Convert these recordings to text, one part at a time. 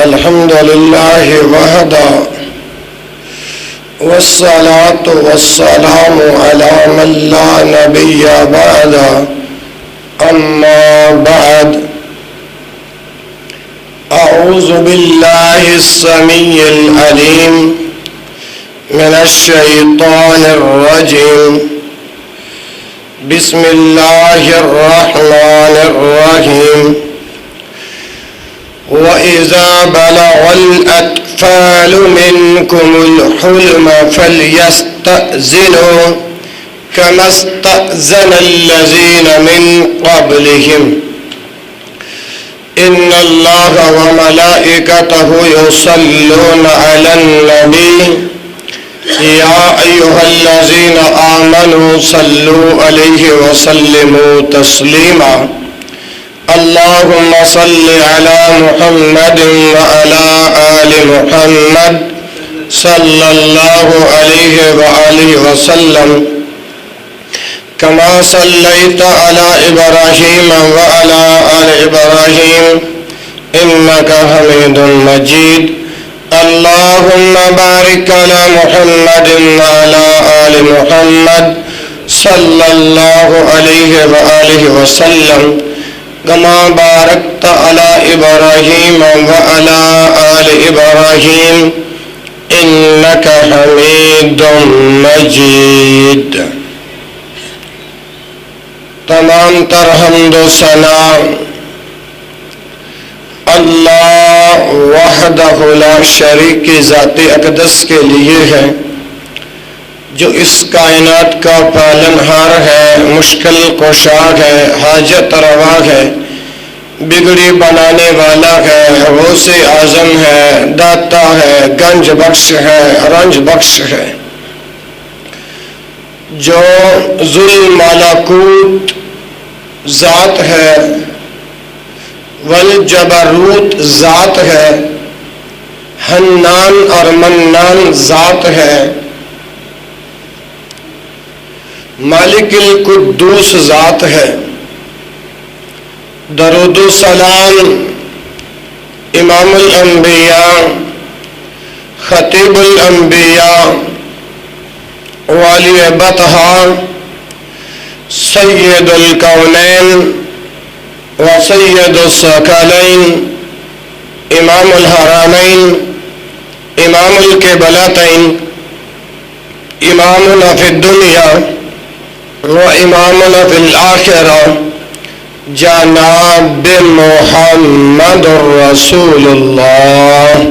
الحمد لله وحده والصلاة والسلام على من لا نبي بعده أما بعد أعوذ بالله السميع العليم من الشيطان الرجيم بسم الله الرحمن الرحيم وإذا بلغ الأطفال منكم الحلم فليستأذنوا كما استأذن الذين من قبلهم إن الله وملائكته يصلون على النبي يا أيها الذين آمنوا صلوا عليه وسلموا تسليما اللهم صل على محمد وعلى آل محمد صلى الله عليه وآله وسلم كما صليت على إبراهيم وعلى آل إبراهيم إنك حميد مجيد اللهم بارك على محمد وعلى آل محمد صلى الله عليه وآله وسلم كما باركت على إبراهيم وعلى آل إبراهيم إنك حميد مجيد تمام تر حمد و ثنا اللہ وحدہ لا شریک کی ذات اقدس کے لیے ہے جو اس کائنات کا پالنہار ہے، مشکل کشا ہے، حاجت روا ہے، بگڑی بنانے والا ہے، غوث اعظم ہے، داتا ہے، گنج بخش ہے، رنج بخش ہے، جو ذو الملکوت ذات ہے، والجبروت ذات ہے، حنان اور منان ذات ہے، مالک القدوس ذات ہے۔ درود و سلام امام الانبیاء، خطیب الانبیاء، والی بطحا، سید الکونین و سید الثقلین، امام الحرمین، امام القبلتین، امامنا فی الدنیا و امامنا فی الآخرہ، جناب محمد رسول اللہ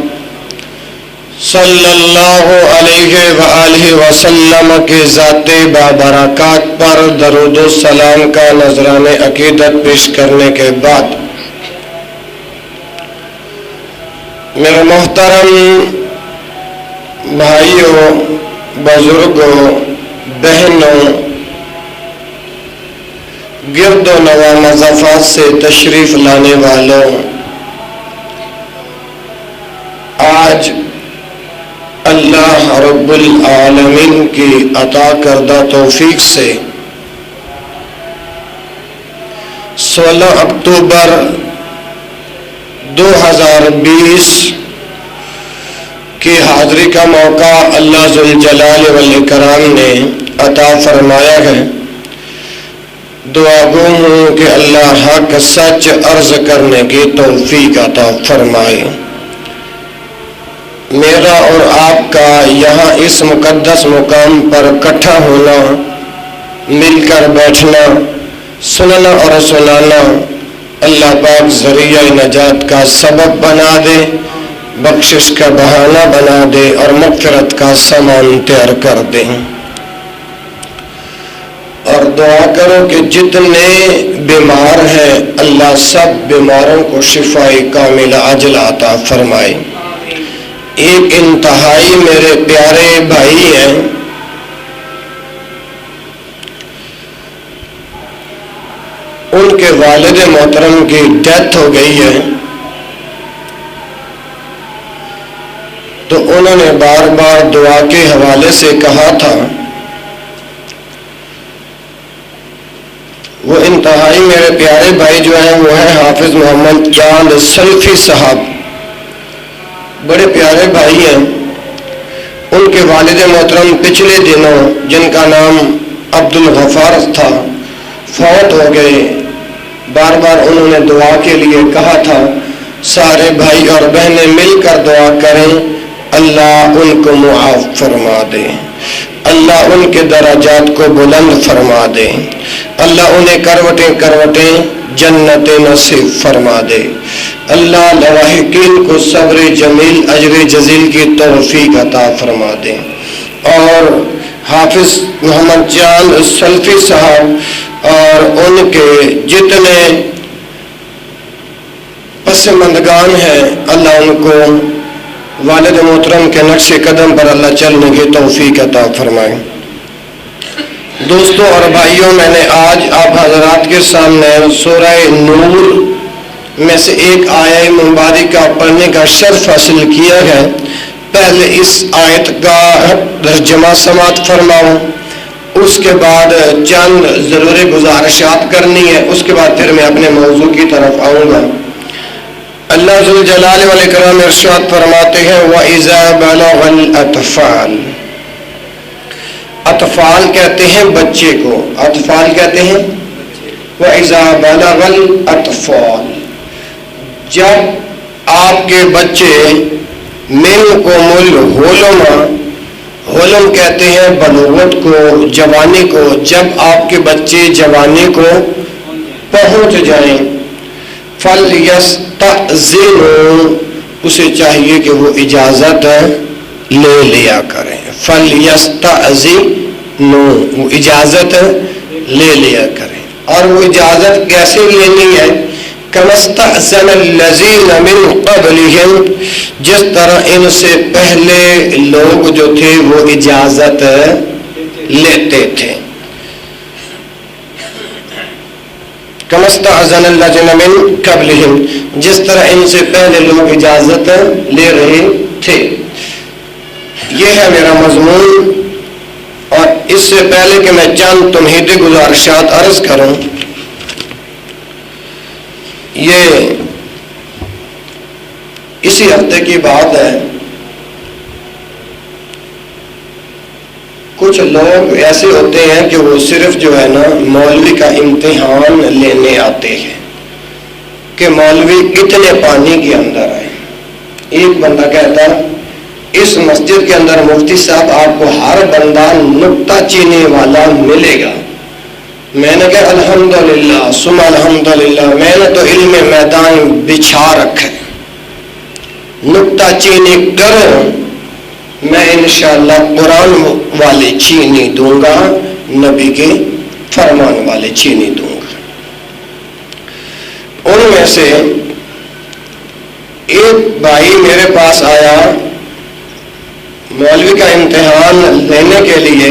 صلی اللہ علیہ وآلہ وسلم کی ذات بابرکات پر درود و سلام کا نذرانِ عقیدت پیش کرنے کے بعد، میرے محترم بھائیوں، بزرگوں، بہنوں، گرد و نواح مضافات سے تشریف لانے والوں، آج اللہ رب العالمین کی عطا کردہ توفیق سے 16 اکتوبر 2020 کی حاضری کا موقع اللہ ذوالجلال والاکرام نے عطا فرمایا ہے۔ دعا گو ہوں کہ اللہ حق سچ عرض کرنے کی توفیق عطا فرمائے۔ میرا اور آپ کا یہاں اس مقدس مقام پر اکٹھا ہونا، مل کر بیٹھنا، سننا اور سنانا اللہ پاک ذریعہ نجات کا سبب بنا دے، بخشش کا بہانہ بنا دے اور مغفرت کا سامان تیار کر دے۔ اور دعا کرو کہ جتنے بیمار ہیں اللہ سب بیماروں کو شفاء کاملہ عاجلہ عطا فرمائے۔ ایک انتہائی میرے پیارے بھائی ہیں، ان کے والد محترم کی ڈیتھ ہو گئی ہے، تو انہوں نے بار بار دعا کے حوالے سے کہا تھا۔ وہ انتہائی میرے پیارے بھائی جو ہیں وہ ہیں حافظ محمد چاند سلفی صاحب، بڑے پیارے بھائی ہیں، ان کے والد محترم پچھلے دنوں جن کا نام عبد الغفار تھا فوت ہو گئے۔ بار بار انہوں نے دعا کے لیے کہا تھا، سارے بھائی اور بہنیں مل کر دعا کریں، اللہ ان کو معاف فرما دے، اللہ ان کے درجات کو بلند فرما دے، اللہ انہیں کروٹیں کروٹیں جنت نصیب فرما دے، اللہ لواحقین کو صبر جمیل اجر جزیل کی توفیق عطا فرما دے، اور حافظ محمد جان سلفی صاحب اور ان کے جتنے پسماندگان ہیں، اللہ ان کو والد محترم کے نقش قدم پر اللہ چلنے کی توفیق عطا فرمائے۔ دوستوں اور بھائیوں، میں نے آج آپ حضرات کے سامنے سورہ نور میں سے ایک آیہ مبارکہ پڑھنے کا شرف حاصل کیا ہے۔ پہلے اس آیت کا ترجمہ سماعت فرماؤں، اس کے بعد چند ضروری گزارشات کرنی ہے، اس کے بعد پھر میں اپنے موضوع کی طرف آؤں گا۔ اللہ ذوالجلال والاکرام ارشاد فرماتے ہیں، وَإِذَا بَلَغَ الْأَطْفَالُ، اطفال کہتے ہیں بچے کو، اطفال کہتے ہیں وَإِذَا بَلَغَ الْأَطْفَالُ، جب آپ کے بچے مِنْكُمُ الْحُلُمَ، حلم کہتے ہیں بلوغت کو، جوانی کو، جب آپ کے بچے جوانی کو پہنچ جائیں، فَلْيَسْتَأْذِنُوا، اسے چاہیے کہ وہ اجازت لے لیا کریں، فَلْيَسْتَأْذِنُوا، وہ اجازت لے لیا کریں، اور وہ اجازت کیسے لینی ہے؟ كَمَا اسْتَأْذَنَ الَّذِينَ مِنْ قَبْلِهِمْ، جس طرح ان سے پہلے لوگ جو تھے وہ اجازت لیتے تھے۔ كَمَا اسْتَأْذَنَ الَّذِينَ مِنْ قَبْلِهِمْ، جس طرح ان سے پہلے لوگ اجازت لے رہے تھے۔ یہ ہے میرا مضمون، اور اس سے پہلے کہ میں چند تمہیدی گزارشات عرض کروں، یہ اسی ہفتے کی بات ہے، کچھ لوگ ایسے ہوتے ہیں کہ وہ صرف جو ہے نا مولوی کا امتحان لینے آتے ہیں کہ مولوی کتنے پانی کے اندر ہے۔ ایک بندہ کہتا، اس مسجد کے اندر مفتی صاحب آپ کو ہر بندہ نکتہ چینے والا ملے گا۔ میں نے کہا الحمدللہ ثم الحمدللہ، میں نے تو علم میدان بچھا رکھے، نکتہ چینی کرو، میں انشاءاللہ قرآن والے چینی دوں گا، نبی کے فرمان والے چینی دوں گا۔ ان میں سے ایک بھائی میرے پاس آیا مولوی کا امتحان لینے کے لیے،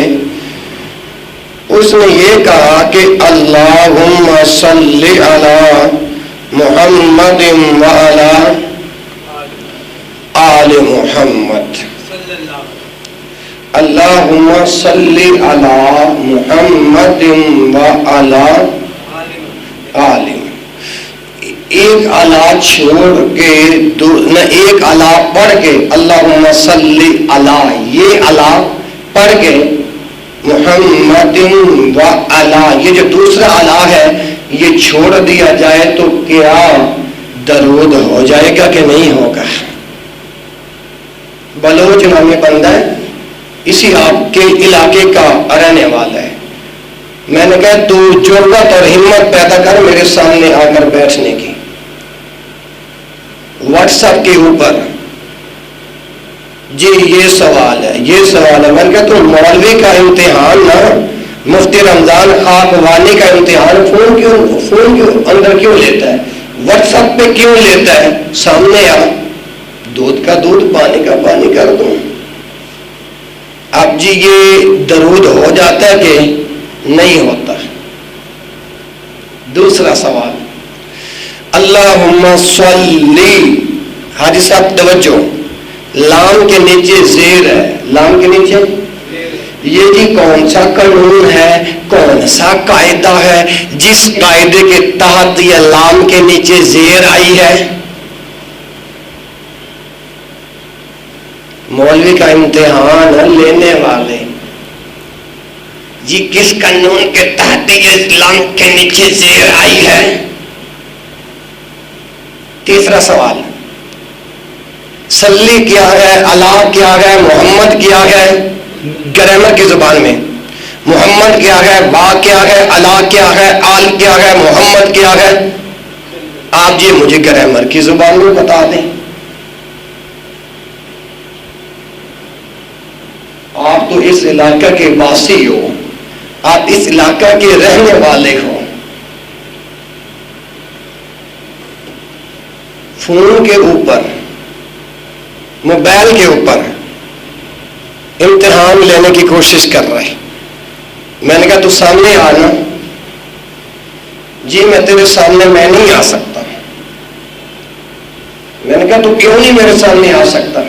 اس نے یہ کہا کہ اللہم صلی علی محمد وعلی آل محمد، اللہم صلی علی محمد وعلی آل، ایک اعلیٰ چھوڑ کے نہ ایک اعلیٰ پڑھ کے اللہم صلی علی، یہ اعلیٰ پڑھ کے محمد و علی، یہ جو دوسرا اعلیٰ ہے یہ چھوڑ دیا جائے تو کیا درود ہو جائے گا کہ نہیں ہوگا؟ بلوچ نامی بندہ ہے، اسی آپ کے علاقے کا رہنے والا ہے۔ میں نے کہا تو جرأت اور ہمت پیدا کر میرے سامنے آ کر بیٹھنے کی، واٹس ایپ کے اوپر جی یہ سوال ہے، یہ سوال ہے۔ میں نے کہا تو مولوی کا امتحان نہ مفتی رمضان خاک وانی کا امتحان فون کیوں اندر کیوں لیتا ہے، واٹس ایپ پہ کیوں لیتا ہے؟ سامنے آ، دودھ کا دودھ پانی کا پانی کر دوں۔ اب جی یہ درود ہو جاتا ہے کہ نہیں ہوتا؟ دوسرا سوال، اللہم صلی، حاجی صاحب توجہ، لام کے نیچے زیر ہے، لام کے نیچے یہ جی کون سا قانون ہے، کون سا قاعدہ ہے جس قاعدے کے تحت یہ لام کے نیچے زیر آئی ہے؟ مولوی کا امتحان لینے والے جی کس قانون کے تحت یہ اسلام کے نیچے زیر آئی ہے؟ تیسرا سوال، صلی کیا ہے، اللہ کیا ہے، محمد کیا ہے؟ گرامر کی زبان میں محمد کیا ہے، با کیا ہے، اللہ کیا ہے، آل کیا ہے، محمد کیا ہے؟ آپ جی مجھے گرامر کی زبان میں بتا دیں۔ آپ تو اس علاقہ کے واسی ہو، آپ اس علاقہ کے رہنے والے ہو، فون کے اوپر، موبائل کے اوپر امتحان لینے کی کوشش کر رہے۔ میں نے کہا تو سامنے آنا۔ جی میں تیرے سامنے میں نہیں آ سکتا۔ میں نے کہا تو کیوں نہیں میرے سامنے آ سکتا؟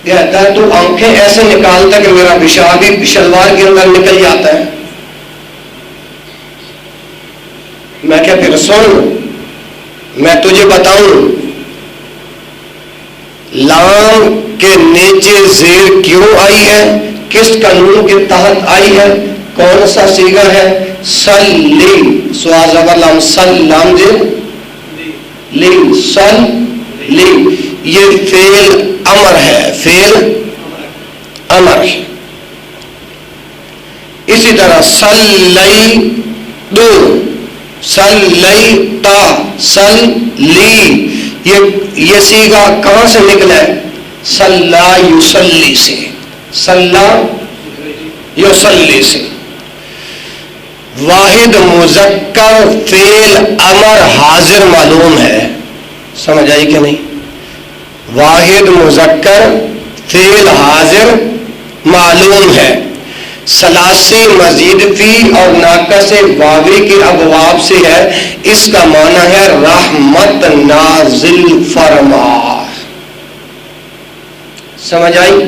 کہتا ہے تو آنکھیں ایسے نکالتا کہ میرا پیشاب بھی شلوار کے اندر نکل جاتا ہے۔ میں کہا پھر سن، میں تجھے بتاؤں لام کے نیچے زیر کیوں آئی ہے، کس قانون کے تحت آئی ہے، کون سا صیغہ ہے؟ صلی، سوا زبر لام، سلام زیر لیم، صلی، یہ فعل امر ہے، فعل امر ہے۔ اسی طرح صلی دو، صلی تا، صلی، یہ صیغہ کہاں سے نکلا ہے؟ صلی یصلی سے، صلی یصلی سے۔ واحد مذکر فعل امر حاضر معلوم ہے، سمجھ آئی کہ نہیں؟ واحد مذکر فعل حاضر معلوم ہے، ثلاثی مزید فی اور ناقص واوی کے ابواب سے ہے، اس کا معنی ہے رحمت نازل فرما۔ سمجھ آئی؟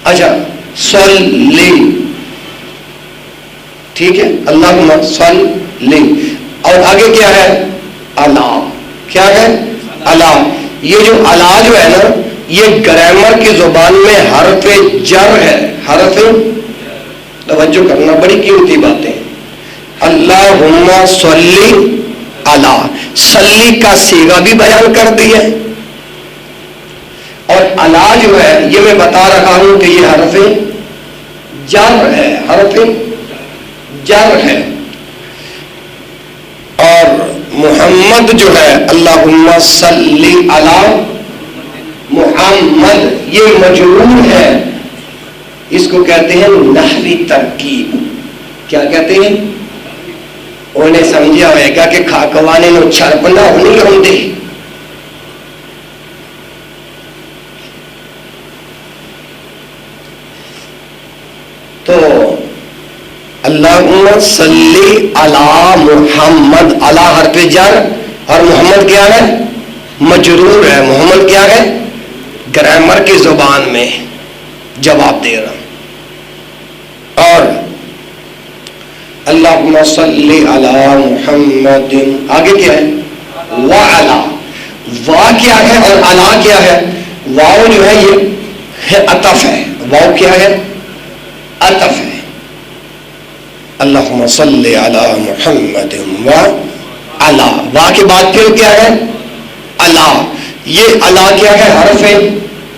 اچھا صلی، ٹھیک ہے، اللہم صلی، اور آگے کیا ہے؟ اللہ، کیا ہے؟ اللہ۔ یہ جو اللہ جو ہے نا، یہ گرامر کی زبان میں حرف جر ہے، حرف، توجہ کرنا، بڑی قیمتی باتیں۔ اللہم صلی علی، صلی کا صیغہ بھی بیان کر دیا ہے، اور علی جو ہے یہ میں بتا رہا ہوں کہ یہ حرف جر ہے، حرف جر ہے۔ اور محمد جو ہے اللہم صلی علی محمد، یہ مجرور ہے، اس کو کہتے ہیں نحوی ترکیب۔ کیا کہتے ہیں؟ انہیں سمجھا ہوئے گا کہ کھاکوانے نو چھرپنا ہونی ہوندے۔ تو اللہم صلی علی محمد، علی حرف جر، اور محمد کیا ہے؟ مجرور ہے۔ محمد کیا ہے؟ گرامر کی زبان میں جواب دے رہا۔ اور اللہم صلی علی محمد، آگے کیا ہے؟ وعلا، وا کیا ہے اور علا کیا ہے؟ واو جو ہے یہ عطف ہے، واو کیا ہے؟ عطف ہے۔ اللہم صلی علی محمد وعلا، وا کے بعد پھر کیا ہے؟ علا، یہ علا کیا ہے؟ حرف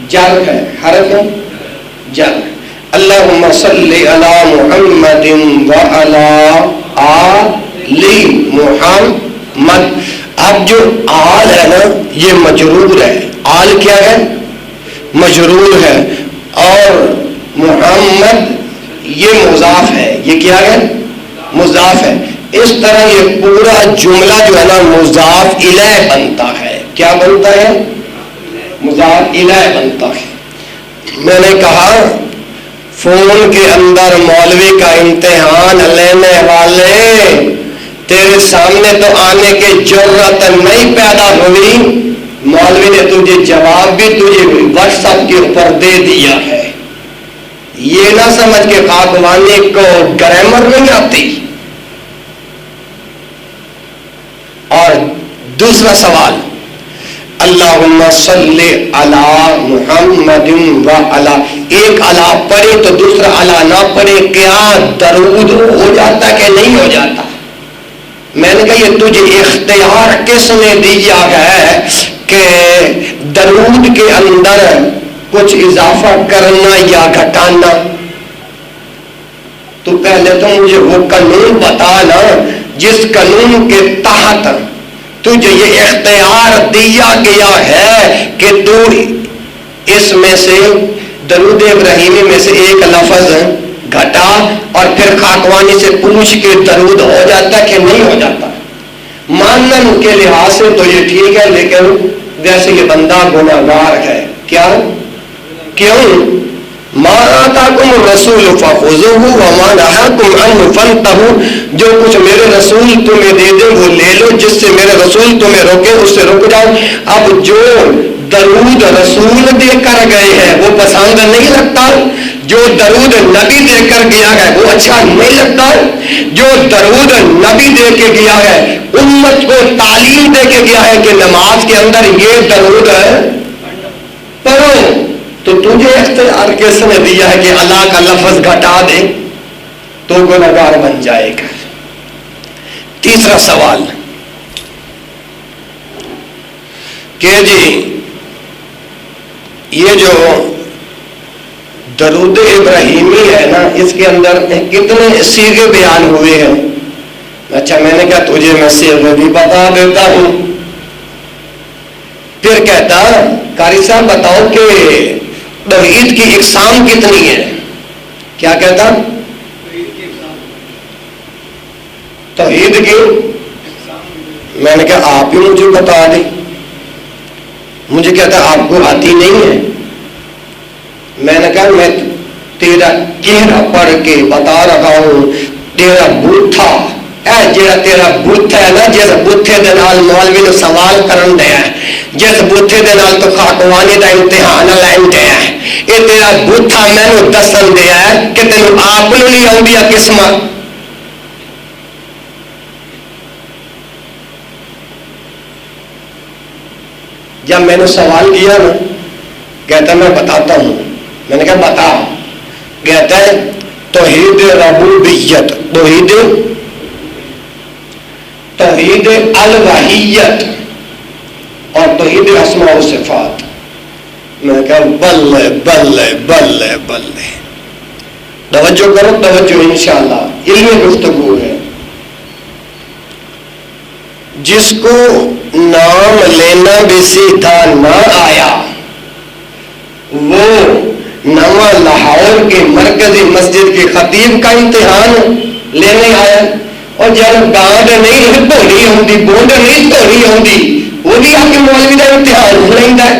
جر ہے، حرف جر۔ اللہم صلی علی محمد وعلی آل محمد، اب جو آل ہے نا یہ مجرور ہے، آل کیا ہے؟ مجرور ہے، اور محمد یہ مضاف ہے، یہ کیا ہے؟ مضاف ہے۔ اس طرح یہ پورا جملہ جو ہے نا مضاف الیہ بنتا ہے۔ کیا بنتا ہے؟ مضاف الیہ بنتا ہے۔ میں نے کہا فون کے اندر مولوی کا امتحان لینے والے، تیرے سامنے تو آنے کی ضرورت نہیں پیدا ہوئی، مولوی نے تجھے جواب بھی تجھے واٹس ایپ کے اوپر دے دیا ہے۔ یہ نہ سمجھ کے خاکوانی کو گرامر نہیں آتی۔ اور دوسرا سوال، اللہم صلی علی محمد و علی، ایک علی پڑھے تو دوسرا علی نہ پڑھے، کیا درود ہو جاتا کہ نہیں ہو جاتا؟ میں نے کہا یہ تجھے اختیار کس نے دیا ہے کہ درود کے اندر کچھ اضافہ کرنا یا گھٹانا؟ تو پہلے تو مجھے وہ قانون بتا نا جس قانون کے تحت تجھے یہ اختیار دیا گیا ہے کہ تو اس میں سے درود ابراہیمی میں سے ایک لفظ گھٹا اور پھر خاکوانی سے پوچھ کے درود ہو جاتا کہ نہیں ہو جاتا؟ مانن کے لحاظ سے تو یہ ٹھیک ہے، لیکن ویسے یہ بندہ گناہگار ہے۔ کیا؟ کیوں؟ ما آتاکم الرسول فخذوہ وما نہاکم عنہ فانتہوا، جو کچھ میرے رسول تمہیں دے دیں وہ لے لو، جس سے میرے رسول تمہیں روکے اس سے رک جاؤ۔ اب جو درود رسول دے کر گئے ہیں وہ پسند نہیں لگتا، جو درود نبی دے کر گیا ہے وہ اچھا نہیں لگتا، جو درود نبی دے کے گیا ہے امت کو تعلیم دے کے گیا ہے کہ نماز کے اندر یہ درود پڑھو، تو تجھے اختیار کس نے دیا ہے کہ اللہ کا لفظ گھٹا دے تو گناہگار بن جائے گا؟ تیسرا سوال کہ جی یہ جو درود ابراہیمی ہے نا اس کے اندر کتنے صیغے بیان ہوئے ہیں؟ اچھا میں نے کہا تجھے میں صیغے بھی بتا دیتا ہوں۔ پھر کہتا قاری صاحب بتاؤ کہ توحید کی اقسام کتنی ہے؟ کیا کہتا؟ توحید کی میں نے کہا آپ ہی مجھے بتا دیں۔ مجھے کہتا آپ کو آتی نہیں ہے؟ میں نے کہا میں تیرا چہرہ پڑھ کے بتا رہا ہوں، تیرا بوتھا اے جیڑا تیرا بوتھا ہے نا، جس بوتھے دے نال مولوی نو سوال کرن دیا ہے، جس بوتھے دے نال تو خاکوانی دا امتحان لین دیا ہے، یہ تیرا بوتھا مینوں دسن دیا ہے کہ تینوں آپ نو نہیں آؤندی قسمت۔ جب میں نے سوال کیا نا کہتا میں بتاتا ہوں، میں نے کہا بتا، کہتا ہے توحید ربوبیت، توحید الوحیت اور توحید اسماء و صفات۔ میں نے کہا بلے بلے بلے بلے، توجہ کرو توجہ، انشاءاللہ علمی گفتگو ہے۔ جس کو نام لینا بھی سیدھا نہ آیا وہ نواں لاہور کے مرکزی مسجد کے خطیب کا امتحان لینے آیا، اور جب گانڈ نہیں دھوڑی ہوندی، بونڈ نہیں دھوڑی ہوندی، وہ بھی آپ کے مولوی کا امتحان لینا ہے۔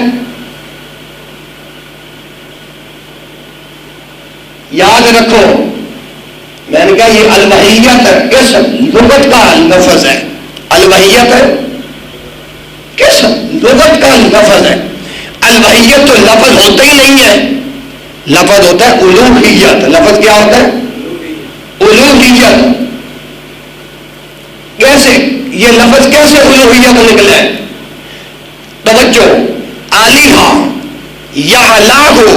یاد رکھو میں نے کہا یہ الوحیت کس لغت کا لفظ ہے؟ الوحیت کس لغت کا لفظ ہے؟ الوحیت تو لفظ ہوتا ہی نہیں ہے، لفظ ہوتا ہے الوہیت۔ لفظ کیا ہوتا ہے؟ الوہیت۔ کیسے یہ لفظ کیسے الوہیت نکلا ہے؟ توجہ، آلیہا یعلاہو،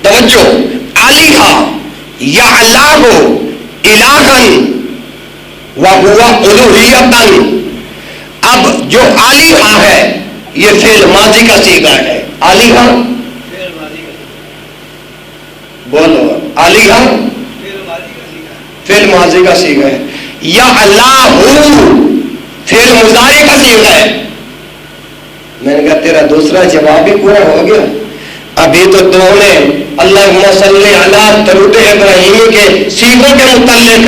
توجہ، آلیہا یعلاہو الہن وہوا الوہیتن۔ اب جو آلیہا ہے یہ فعل ماضی کا صیغہ ہے، آلیہا بولو، آلیہا فعل ماضی کا صیغہ ہے، یا اللہ فعل مضارع کا صیغہ ہے۔ میں نے کہا تیرا دوسرا جواب بھی پورا ہو گیا، ابھی تو تو نے اللہم صلی علی درود ابراہیمی کے صیغوں کے متعلق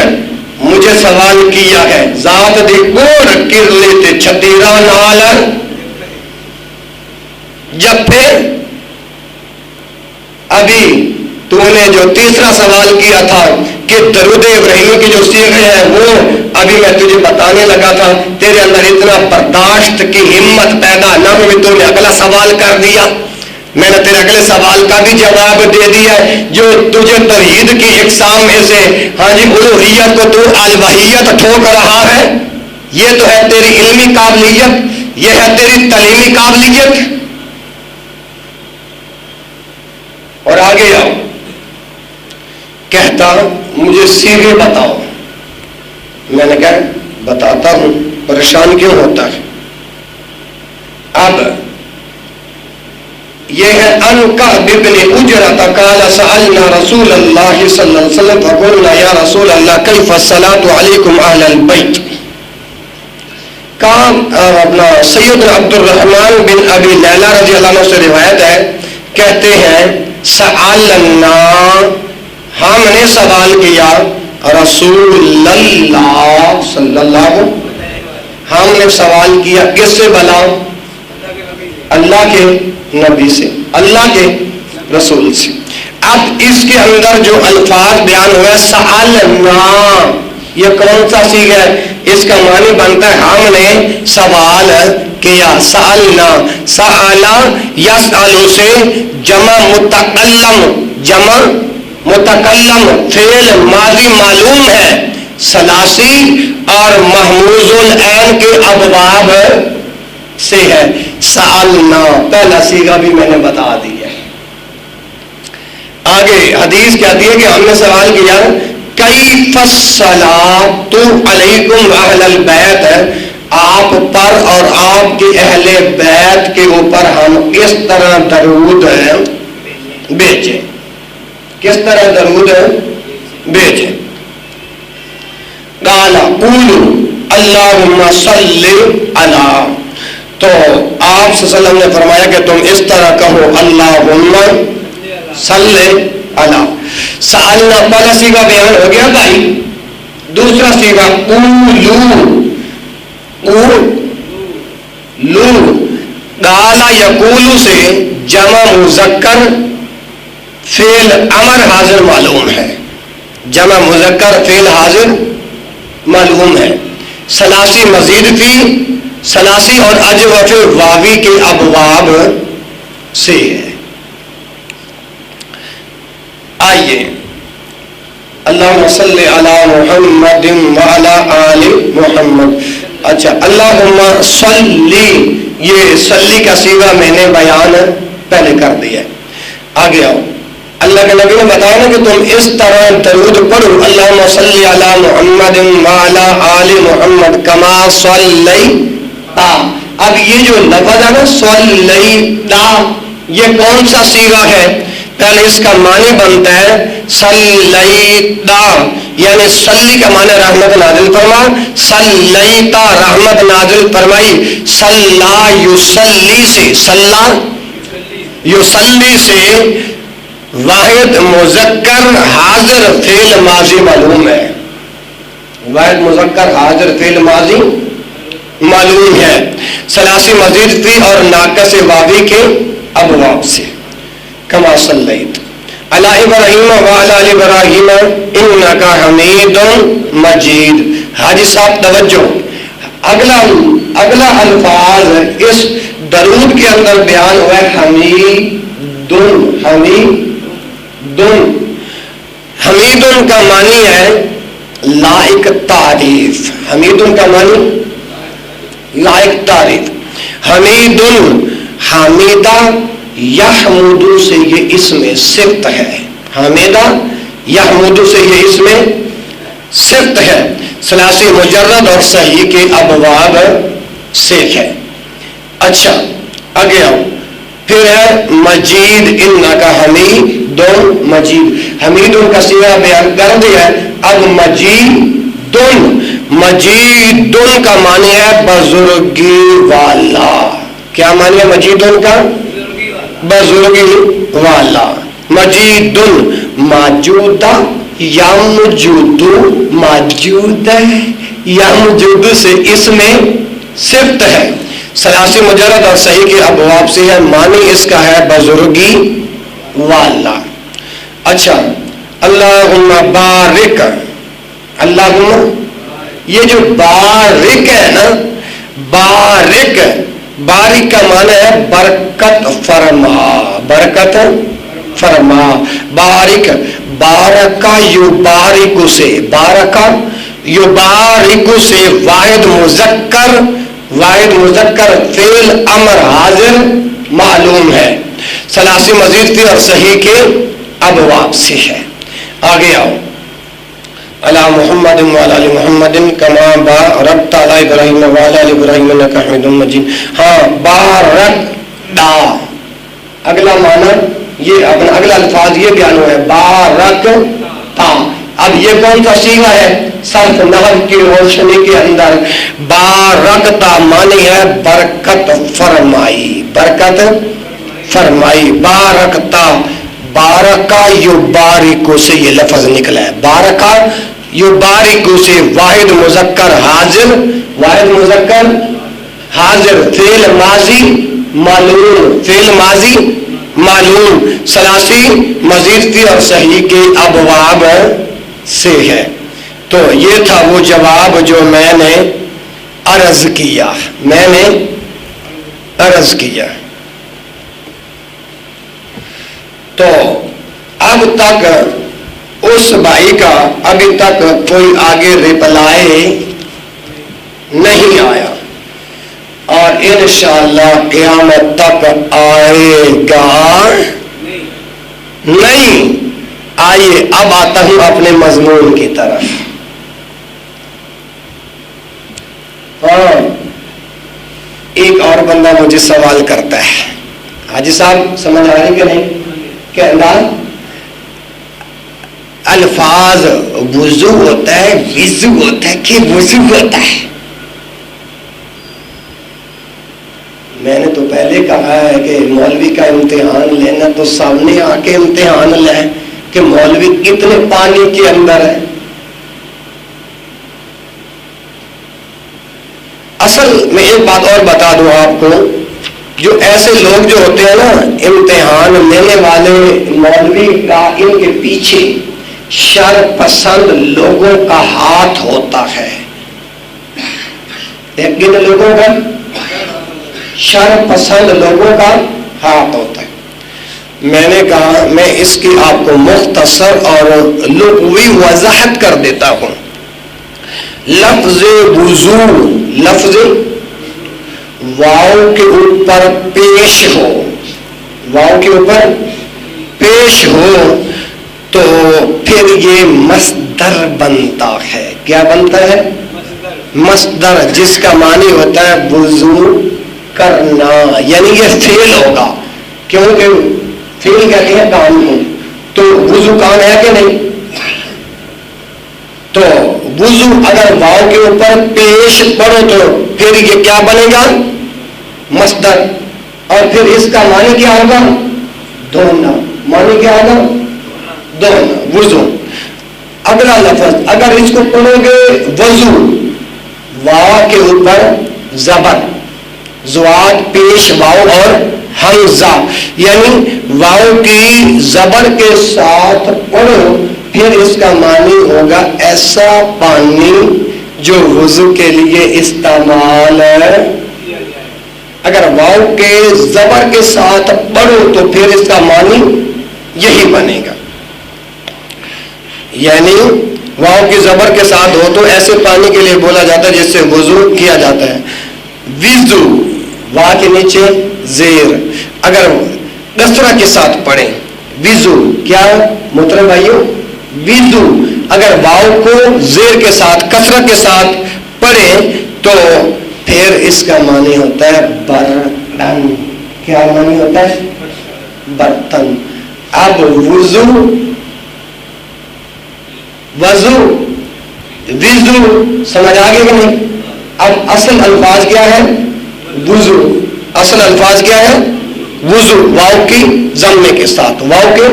مجھے سوال کیا ہے۔ ذات دی کوڑ کر لیتے چھتیرا نال، جب پھر ابھی تو نے جو تیسرا سوال کیا تھا کہ درود ابراہیمی کی جو صیغے ہیں وہ ابھی میں تجھے بتانے لگا تھا، تیرے اندر اتنا برداشت کی ہمت پیدا نہ ہوئی، تو نے اگلا سوال کر دیا۔ میں نے تیرے اگلے سوال کا بھی جواب دے دیا ہے، جو تجھے توحید کی اقسام میں سے ہاں جی الوہیت کو تو الوحیت ٹھوک رہا ہے، یہ تو ہے تیری علمی قابلیت یہ ہے تیری تعلیمی قابلیت. اور آگے آؤ. کہتا مجھے سیغے بتاؤ. میں نے کہا بتاتا ہوں, پریشان کیوں ہوتا ہے. اب یہ ہے ان کعب بن اجرۃ قال سألنا رسول اللہ صلی اللہ علیہ وسلم فقلنا یا رسول اللہ کیف الصلاة علیکم اہل البیت. اپنا سید عبد الرحمن بن ابی لیلہ رضی اللہ عنہ سے روایت ہے, کہتے ہیں سألنا, ہم نے سوال کیا رسول اللہ صلی اللہ علیہ وسلم, ہم نے سوال کیا کس سے بھلا؟ اللہ کے نبی سے, اللہ کے رسول سے. اب اس کے اندر جو الفاظ بیان ہوئے سألنا, یہ کون سا صیغہ ہے؟ اس کا معنی بنتا ہے ہم نے سوال کیا. سألنا, سألا یسألو سے جمع متکلم فعل ماضی معلوم ہے, ثلاثی اور محموز العین کے ابواب سے ہے. سألنا پہلا صیغہ بھی میں نے بتا دیا ہے. آگے حدیث کہتی ہے کہ ہم نے سوال کیا کیف الصلاۃ علیکم اہل البیت, آپ پر اور آپ کے اہل بیت کے اوپر ہم کس طرح درود بھیجیں, کس طرح درود بھیجیں. قال قولوا اللہم صل علی, تو آپ صلی اللہ علیہ وسلم نے فرمایا کہ تم اس طرح کہو اللہم صل علی. سألنا پہلا صیغہ بیان ہو گیا بھائی. دوسرا صیغہ قولو, قالا یقولو سے جمع مذکر فعل امر حاضر معلوم ہے, جمع مذکر فعل حاضر معلوم ہے. ثلاثی مزید فی, ثلاثی اور اجوف واوی کے ابواب سے ہے. آئیے اللہم صلی علی محمد وعلی آل محمد. اچھا اللہم صلی, یہ صلی کا صیغہ میں نے بیان پہلے کر دیا. آگے آؤ. اللہ کے نبی نے بتایا نا کہ تم اس طرح درود پڑھو اللہم صلی علی محمد وعلی آل محمد کما صلیتا. اب یہ جو لفظ ہے نا صلیتا, یہ کون سا صیغہ ہے؟ پہلے اس کا معنی بنتا ہے صلیتا, یعنی صلی کا معنی رحمت نازل فرما, صلیتا رحمت نازل فرمائی. صلا یصلی سے, صلا یصلی سے واحد مذکر حاضر فعل ماضی معلوم ہے, واحد مذکر حاضر فعل ماضی معلوم ہے. ثلاثی مزید فی اور ناقص واوی کے ابواب سے. کما صلیت علی ابراہیم وعلی آل ابراہیم انک حمید مجید. حاجی صاحب توجہ, اگلا الفاظ اس درود کے اندر بیان ہوا ہے حمیدن. حمیدن کا معنی ہے لائق تعریف. حمیدن کا معنی لائق تعریف. حمیدن حمیدہ یحمدو سے یہ اسم صفت ہے. حمیدہ یحمدو سے یہ اسم صفت ہے. ثلاثی مجرد اور صحیح کے ابواب سے ہے. اچھا آگے آؤ. پھر ہے مجید, انکا حمیدن مجید. حمیدن کا صیغہ بیان کر دیا ہے. اب مجیدن کا معنی ہے بزرگی والا. کیا معنی ہے مجیدن کا؟ بزرگی والا. مجیدن موجودہ, یمجدو موجود ہے, یمجدو سے اس میں صفت ہے. ثلاثی مجرد اور صحیح کے ابواب سے ہے. معنی اس کا ہے بزرگی والا. اچھا اللہم بارک, اللہم یہ جو بارک ہے نا, بارک کا معنی ہے برکت فرما, برکت فرما. بارکا یبارک سے, بارکا یبارک سے واحد مذکر واحد مذکر فعل امر حاضر معلوم ہے، ثلاثی مزید فی اور صحیح کے ابواب سے ہے۔ آگے آؤ، علی محمد وعلی آل محمد کما بارکت علی ابراہیم وعلی آل ابراہیم انک حمید مجید۔ ہاں، بارکتا، اگلا معنی یہ اگلا الفاظ یہ بیان ہوا ہے، بارکتا۔ اب یہ کون سا صیغہ ہے؟ صرف نحو کی روشنی کے اندر بارکتا معنی ہے برکت فرمائی، برکت فرمائی۔ بارکتا، بارکا یبارکو سے یہ لفظ نکلا ہے، بارکا یبارکو سے واحد مذکر حاضر، واحد مذکر حاضر، فعل ماضی معلوم، فعل ماضی معلوم، ثلاثی مزید فی اور صحیح کے ابواب سے ہے۔ تو یہ تھا وہ جواب جو میں نے عرض کیا، میں نے عرض کیا۔ تو اب تک اس بھائی کا ابھی تک کوئی آگے ریپلائی نہیں آیا، اور انشاءاللہ قیامت تک آئے گا نہیں۔ آئیے اب آتا ہوں اپنے مضمون کی طرف۔ ہاں، ایک اور بندہ مجھے سوال کرتا ہے، حاجی صاحب سمجھ آ رہی کہ نہیں؟ کہ انداز الفاظ وضو ہوتا ہے، وضو ہوتا ہے کہ وضو ہوتا ہے؟ میں نے تو پہلے کہا ہے کہ مولوی کا امتحان لینا تو سامنے آ کے امتحان لیں کہ مولوی کتنے پانی کے اندر ہے۔ اصل میں ایک بات اور بتا دوں آپ کو، جو ایسے لوگ جو ہوتے ہیں نا امتحان لینے والے مولوی کا، ان کے پیچھے شر پسند لوگوں کا ہاتھ ہوتا ہے۔ کن لوگوں کا؟ شر پسند لوگوں کا ہاتھ ہوتا ہے۔ میں نے کہا میں اس کی آپ کو مختصر اور لغوی وضاحت کر دیتا ہوں۔ لفظ وضو، لفظ واو کے اوپر پیش ہو، واو کے اوپر پیش ہو تو پھر یہ مصدر بنتا ہے۔ کیا بنتا ہے؟ مصدر، جس کا معنی ہوتا ہے وضو کرنا، یعنی یہ فعل ہوگا، کیونکہ فعل کہتے ہیں کام کو، تو وضو کام ہے کہ نہیں؟ تو وضو اگر واو کے اوپر پیش پڑھو تو پھر یہ کیا بنے گا؟ مصدر، اور پھر اس کا معنی کیا ہوگا؟ دھونا، معنی کیا ہوگا؟ دھونا، وضو۔ اگلا لفظ اگر اس کو پڑھو گے وضو، واو کے اوپر زبر، زواد پیش واو اور حمزہ، یعنی واو کی زبر کے ساتھ پڑھو، پھر اس کا معنی ہوگا ایسا پانی جو وضو کے لیے استعمال ہے۔ اگر واو کے زبر کے ساتھ پڑھو تو پھر اس کا معنی یہی بنے گا، یعنی واو کی زبر کے ساتھ ہو تو ایسے پانی کے لیے بولا جاتا ہے جس سے وضو کیا جاتا ہے۔ وضو، وا کے نیچے زیر، اگر کسرہ کے ساتھ پڑھیں وضو، کیا محترم بھائیو؟ وضو، اگر واو کو زیر کے ساتھ کسرہ کے ساتھ پڑھیں تو پھر اس کا معنی ہوتا ہے برتن۔ کیا معنی ہوتا ہے؟ برتن۔ اب وضو، وضو، وضو سمجھ آگے کہ نہیں؟ اب اصل الفاظ کیا ہے؟ وضو، اصل الفاظ کیا ہے؟ وضو، واو کی ضمے کے ساتھ، واو کے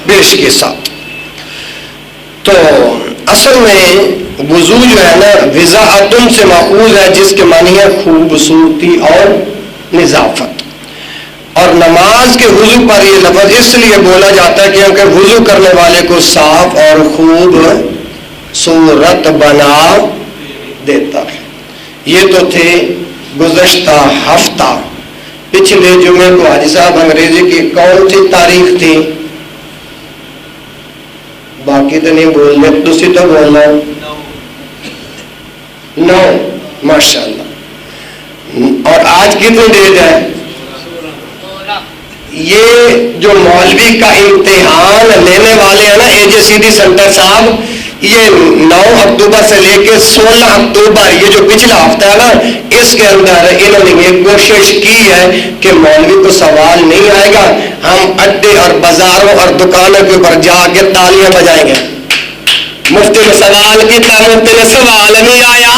پیش کے ساتھ۔ تو اصل میں وضو جو ہے نا وضاحتن سے ماخوذ ہے، جس کے معنی ہے خوبصورتی اور نظافت۔ اور نماز کے وضو پر یہ لفظ اس لیے بولا جاتا ہے کیونکہ وضو کرنے والے کو صاف اور خوب صورت بنا دیتا ہے۔ یہ تو تھے گزشتہ ہفتہ، پچھلے جمعے کو حاجی صاحب انگریزی کی کون سی تاریخ تھی؟ باقی تو نہیں بول رہے، تسی تو بولنا 9، ماشاء اللہ۔ اور آج کتنی ڈیٹ ہے؟ یہ جو مولوی کا امتحان لینے والے ہیں نا AJCD سینٹر صاحب، یہ 9 اکتوبر سے لے کے 16 اکتوبر، یہ جو پچھلا ہفتہ ہے نا، اس کے اندر انہوں نے یہ کوشش کی ہے کہ مولوی کو سوال نہیں آئے گا، ہم اڈے اور بازاروں اور دکانوں کے اوپر جا کے تالیاں بجائیں گے۔ مفتی نے سوال کیا، مفتی نے سوال نہیں آیا،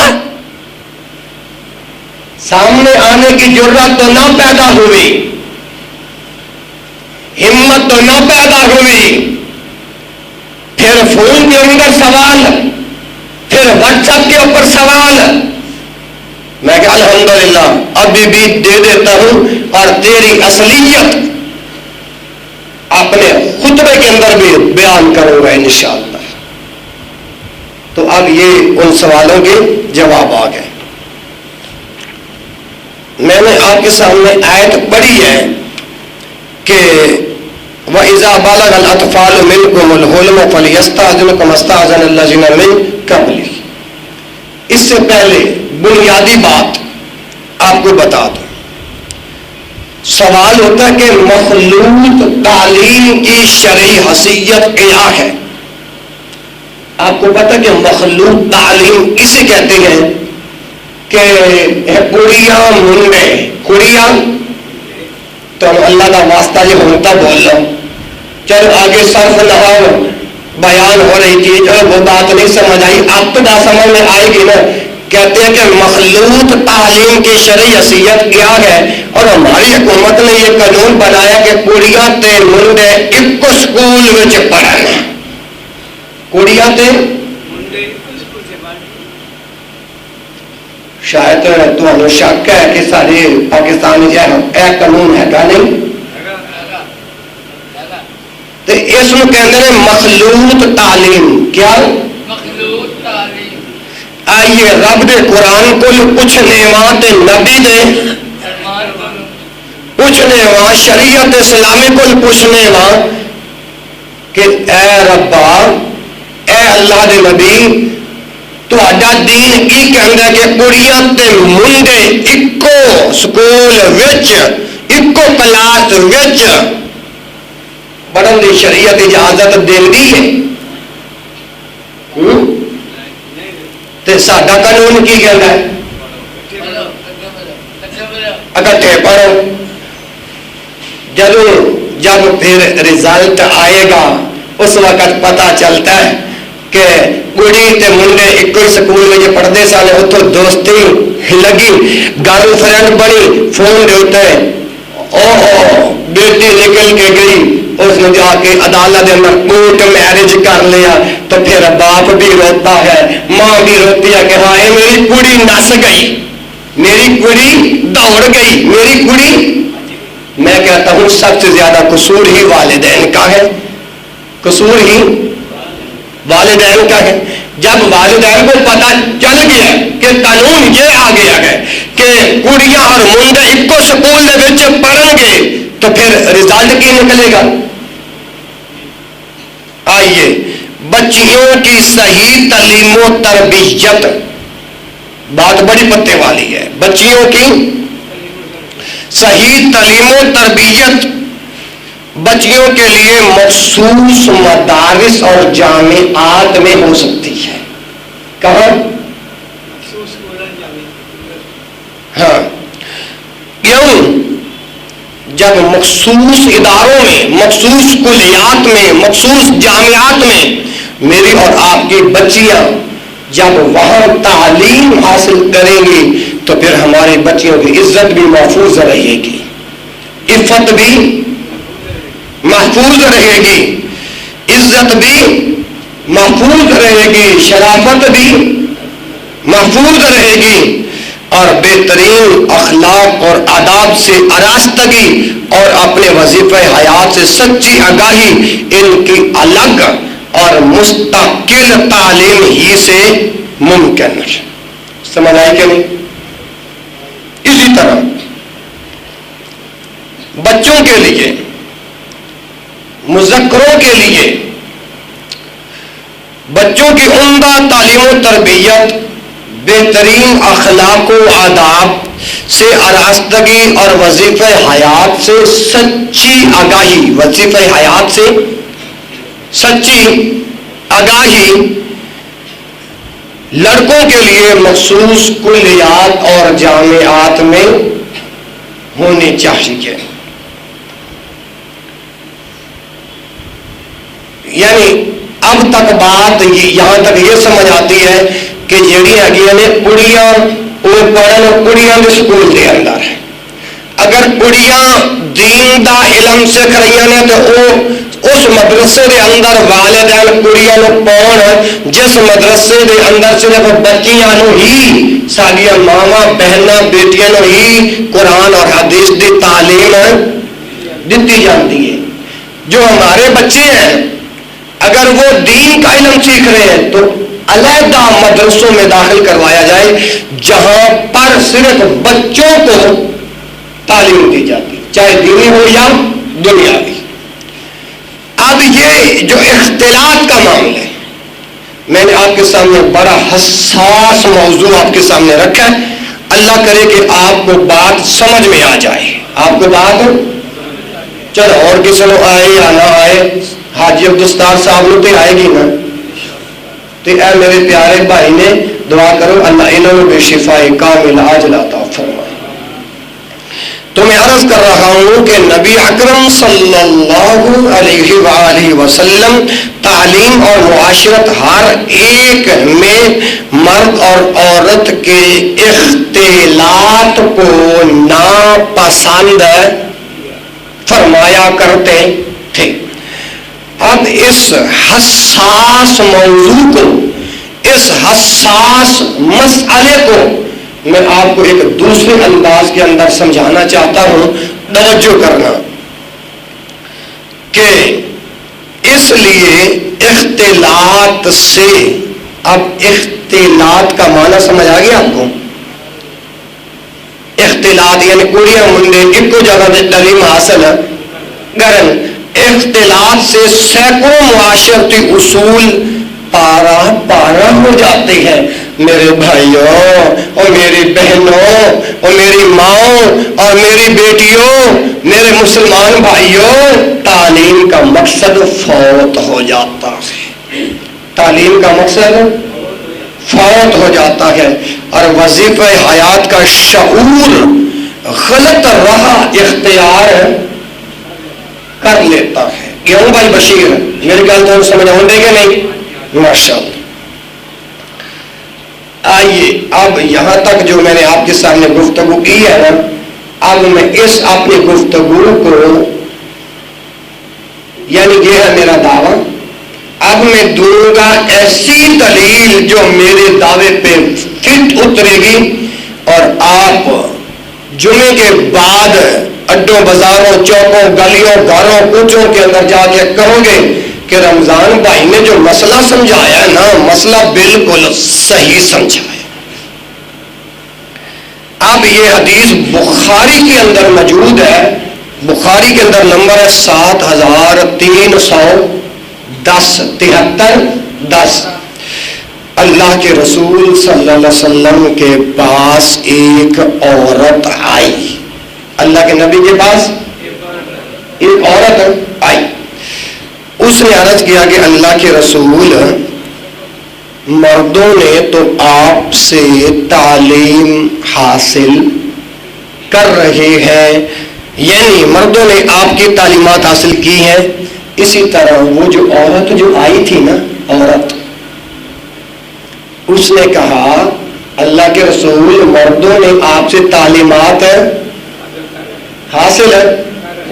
سامنے آنے کی ضرورت تو نہ پیدا ہوئی، ہمت تو نہ پیدا ہوئی، پھر فون کے اندر سوال، پھر واٹس ایپ کے اوپر سوال۔ میں کہ الحمدللہ ابھی بھی دے دیتا ہوں، اور تیری اصلیت اپنے خطبے کے اندر بھی بیان کروں گا انشاءاللہ۔ تو اب یہ ان سوالوں کے جواب آ گئے۔ میں نے آپ کے سامنے آیت پڑھی ہے کہ وَإِذَا بَلَغَ الْأَطْفَالُ مِنْكُمُ الْحُلُمَ فَلْيَسْتَأْذِنُوا كَمَا اسْتَأْذَنَ الَّذِينَ مِنْ قَبْلِهِمْ۔ اس سے پہلے بنیادی بات آپ کو بتا دوں، سوال ہوتا ہے کہ مخلوط تعلیم کی شرعی حیثیت کیا ہے؟ آپ کو پتہ کہ مخلوط تعلیم کسے کہتے ہیں؟ کہ کڑیاں منڈے، کڑیاں تو اللہ کا واسطہ یہ ہوتا بول رہا ہوں، چلو آگے صرف نحو بیان ہو رہی تھی، چلو وہ بات نہیں سمجھ آئی، اب تو نہ سمجھ میں آئے گی نا۔ کہتے ہیں کہ مخلوط تعلیم کی شرعی حیثیت کیا ہے، اور ہماری حکومت نے یہ قانون بنایا کہ کڑیاں تے منڈے ایک سکول وچ پڑھن، کڑیاں تے شاید تمہیں شک ہے کہ سارے پاکستان یہ قانون ہے گا نہیں، تو اس میں کہتے ہیں مخلوط تعلیم۔ کیا مخلوط تعلیم؟ آئیے رب دے قرآن کو پوچھنے وہاں تے نبی دے پوچھنے وہاں، شریعت اسلامی کو پوچھنے وہاں کہ اے ربا، اے اللہ دے نبی، تو آڈا دین کی کہندا کہ کڑیاں تے Monday equal school which, equal class which پڑھن دی شریعت اجازت دیندی ہے؟ تے ساڈا قانون کی کہندا ہے؟ اکٹھے پڑھو۔ جب پھر رزلٹ آئے گا اس وقت پتہ چلتا ہے کہ کڑی تے منڈے ایک ہی سکول میں یہ پڑھتے سن، اتوں دوستی لگی، گرل فرینڈ بنی، فون دے اوتے بیٹی نکل کے گئی، اس نے جا کے عدالت اندر کورٹ میرج کر لیا، تو پھر باپ بھی روتا ہے، ماں بھی روتی ہے کہ ہاں میری کڑی نس گئی، میری کڑی دوڑ گئی، میری کڑی۔ میں کہتا ہوں سب سے زیادہ قصور ہی والدین کا ہے، قصور ہی والدین کا ہے۔ جب والدین کو پتہ چل گیا کہ قانون یہ آ گیا ہے کہ کڑیاں اور منڈے ایک کو سکول دے وچ پڑھن گے، تو پھر رزلٹ کی نکلے گا؟ آئیے، بچیوں کی صحیح تعلیم و تربیت، بات بڑی پتے والی ہے۔ بچیوں کی صحیح تعلیم و تربیت بچیوں کے لیے مخصوص مدارس اور جامعات میں ہو سکتی ہے۔ کہاں؟ ہاں، کیوں؟ جب مخصوص اداروں میں، مخصوص کلیات میں، مخصوص جامعات میں میری اور آپ کی بچیاں جب وہاں تعلیم حاصل کریں گی تو پھر ہماری بچیوں کی عزت بھی محفوظ رہے گی، عفت بھی محفوظ رہے گی، عزت بھی محفوظ رہے گی، شرافت بھی محفوظ رہے گی، اور بہترین اخلاق اور آداب سے آراستگی اور اپنے وظیفہ حیات سے سچی آگاہی ان کی الگ اور مستقل تعلیم ہی سے ممکن ہے۔ سمجھ آئی کہ نہیں؟ اسی طرح بچوں کے لیے، مذکروں کے لیے بچوں کی عمدہ تعلیم و تربیت بہترین اخلاق و آداب سے آراستگی اور وظیفہ حیات سے سچی آگاہی، وظیفہ حیات سے سچی آگاہی لڑکوں کے لیے مخصوص کلیات اور جامعات میں ہونی چاہیے. یعنی اب تک بات یہاں تک یہ سمجھ آتی ہے کہ جیڑی اگیاں نے کڑیاں وہ پڑھن کڑیاں دے سکول دے اندر ہے. اگر کڑیاں دین دا علم سکھ رہی نے تو وہ اس مدرسے دے اندر والدین کڑیاں نو پاؤن جس مدرسے دے اندر صرف بچیاں نو ہی ساڈیاں ماواں بہناں بیٹیاں نو ہی قرآن اور حدیث دی تعلیم دیتی جاتی ہے. جو ہمارے بچے ہیں اگر وہ دین کا علم سیکھ رہے ہیں تو علیحدہ مدرسوں میں داخل کروایا جائے جہاں پر صرف بچوں کو تعلیم دی جاتی، چاہے دینی ہو یا دنیاوی. اب یہ جو اختلاط کا معاملہ ہے، میں نے آپ کے سامنے بڑا حساس موضوع آپ کے سامنے رکھا ہے. اللہ کرے کہ آپ کو بات سمجھ میں آ جائے. آپ کو بات چلو اور کسی کو آئے یا نہ آئے، حاجی عبدالستار صاحب نے تو آئے گی نا. تو اے میرے پیارے بھائی نے دعا کرو اللہ انہوں نے بے شفاء کامل عاجل عطا فرمائے. تو میں عرض کر رہا ہوں کہ نبی اکرم صلی اللہ علیہ وآلہ وسلم تعلیم اور معاشرت ہر ایک میں مرد اور عورت کے اختلاط کو ناپسند فرمایا کرتے تھے. اب اس حساس موضوع کو، اس حساس مسئلے کو میں آپ کو ایک دوسرے انداز کے اندر سمجھانا چاہتا ہوں. توجہ کرنا کہ اس لیے اختلاط سے، اب اختلاط کا معنی سمجھ آ گیا آپ کو؟ اختلاط یعنی کڑیاں منڈے ایک کو جگہ سے تعلیم حاصل کرن. اختلاط سے سینکڑوں معاشرتی اصول پارا ہو جاتے ہیں. میرے بھائیوں اور میری بہنوں اور میری ماؤں اور میری بیٹیوں، میرے مسلمان بھائیوں، تعلیم کا مقصد فوت ہو جاتا ہے. تعلیم کا مقصد فوت ہو جاتا ہے اور وظیفہ حیات کا شعور غلط راہ اختیار کر لیتا ہے. کیوں بھائی بشیر؟ میری گل تو سمجھ آؤں دے گا نہیں؟ ماشاء اللہ. آئیے اب یہاں تک جو میں نے آپ کے سامنے گفتگو کی ہے نا، اب میں اس اپنی گفتگو کو، یعنی یہ ہے میرا دعویٰ، اب میں دوں گا ایسی دلیل جو میرے دعوے پہ فٹ اترے گی اور آپ جمعے کے بعد اڈوں بازاروں چوکوں گلیوں گھروں کوچوں کے اندر جا کے کہو گے کہ رمضان بھائی نے جو مسئلہ سمجھایا ہے نا، مسئلہ بالکل صحیح سمجھایا. اب یہ حدیث بخاری کے اندر موجود ہے. بخاری کے اندر نمبر ہے 7310. اللہ کے رسول صلی اللہ علیہ وسلم کے پاس ایک عورت آئی. اللہ کے نبی کے پاس ایک عورت آئی. اس نے عرض کیا کہ اللہ کے رسول، مردوں نے تو آپ سے تعلیم حاصل کر رہے ہیں، یعنی مردوں نے آپ کی تعلیمات حاصل کی ہیں. اسی طرح وہ جو عورت جو آئی تھی نا، عورت، اس نے کہا اللہ کے رسول مردوں نے آپ سے تعلیمات حاصل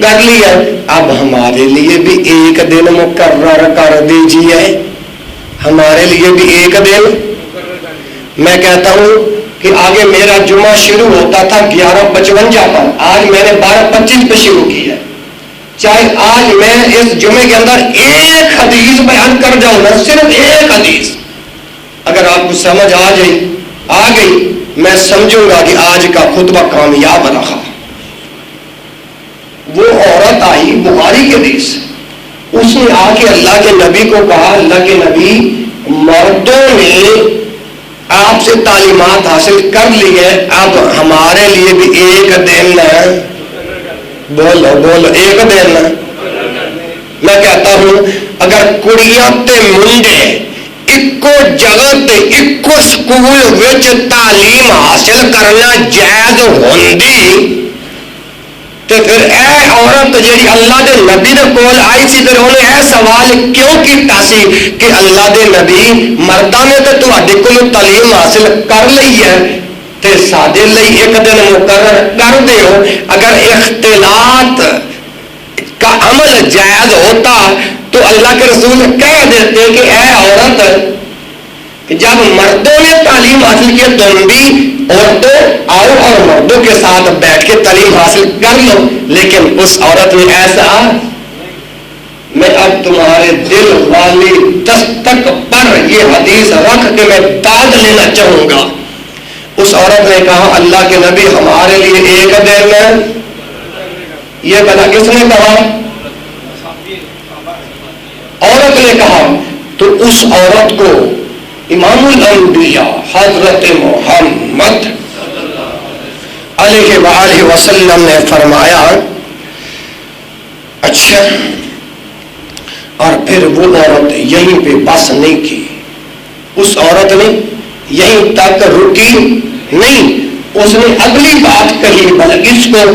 کر لی ہے، اب ہمارے لیے بھی ایک دن مقرر کر دیجیے. ہمارے لیے بھی ایک دن. میں کہتا ہوں کہ آگے میرا جمعہ شروع ہوتا تھا 11:55 پر، آج میں نے 12:25 پہ شروع کیا. چاہے آج میں اس جمعے کے اندر ایک حدیث بیان کر جاؤں نا، صرف ایک حدیث، اگر آپ کو سمجھ آ گئی میں سمجھوں گا کہ آج کا خطبہ کامیاب رہا. وہ عورت آئی، بخاری کے حدیث، اس نے آ کے اللہ کے نبی کو کہا اللہ کے نبی، مردوں نے آپ سے تعلیمات حاصل کر لی ہے، اب ہمارے لیے بھی ایک دن بولو بولو ایک دن میں کہتا ہوں اگر کڑیاں تے منڈے ایکو جگہ تے ایکو سکول وچ تعلیم حاصل کرنا جائز ہوندی تے پھر اے عورت جیڑی اللہ دے نبی دے کول آئی سی پھر انہیں اے سوال کیوں کیتا سی کہ اللہ دے نبی مرداں نے تے تہاڈے کول تعلیم حاصل کر لئی ہے تے ساڈے لئی ایک دن مقرر کر دیو۔ اگر اختلاط کا عمل جائز ہوتا تو اللہ کے رسول کہہ دیتے کہ اے عورت جب مردوں نے تعلیم حاصل کی تم بھی عورتوں آؤ اور مردوں کے ساتھ بیٹھ کے تعلیم حاصل کر لو، لیکن اس عورت نے ایسا میں اب تمہارے دل والی دستک پر یہ حدیث رکھ کے میں داد لینا چاہوں گا۔ اس عورت نے کہا اللہ کے نبی ہمارے لیے ایک دن میں یہ بنا کس نے کہا؟ عورت نے کہا۔ تو اس عورت کو امام الانبیاء حضرت محمد علیہ وآلہ وسلم نے فرمایا اچھا، اور پھر وہ عورت یہیں پہ بس نہیں کی، اس عورت نے یہیں تک رکی نہیں، اس نے اگلی بات کہی بلکہ اس کو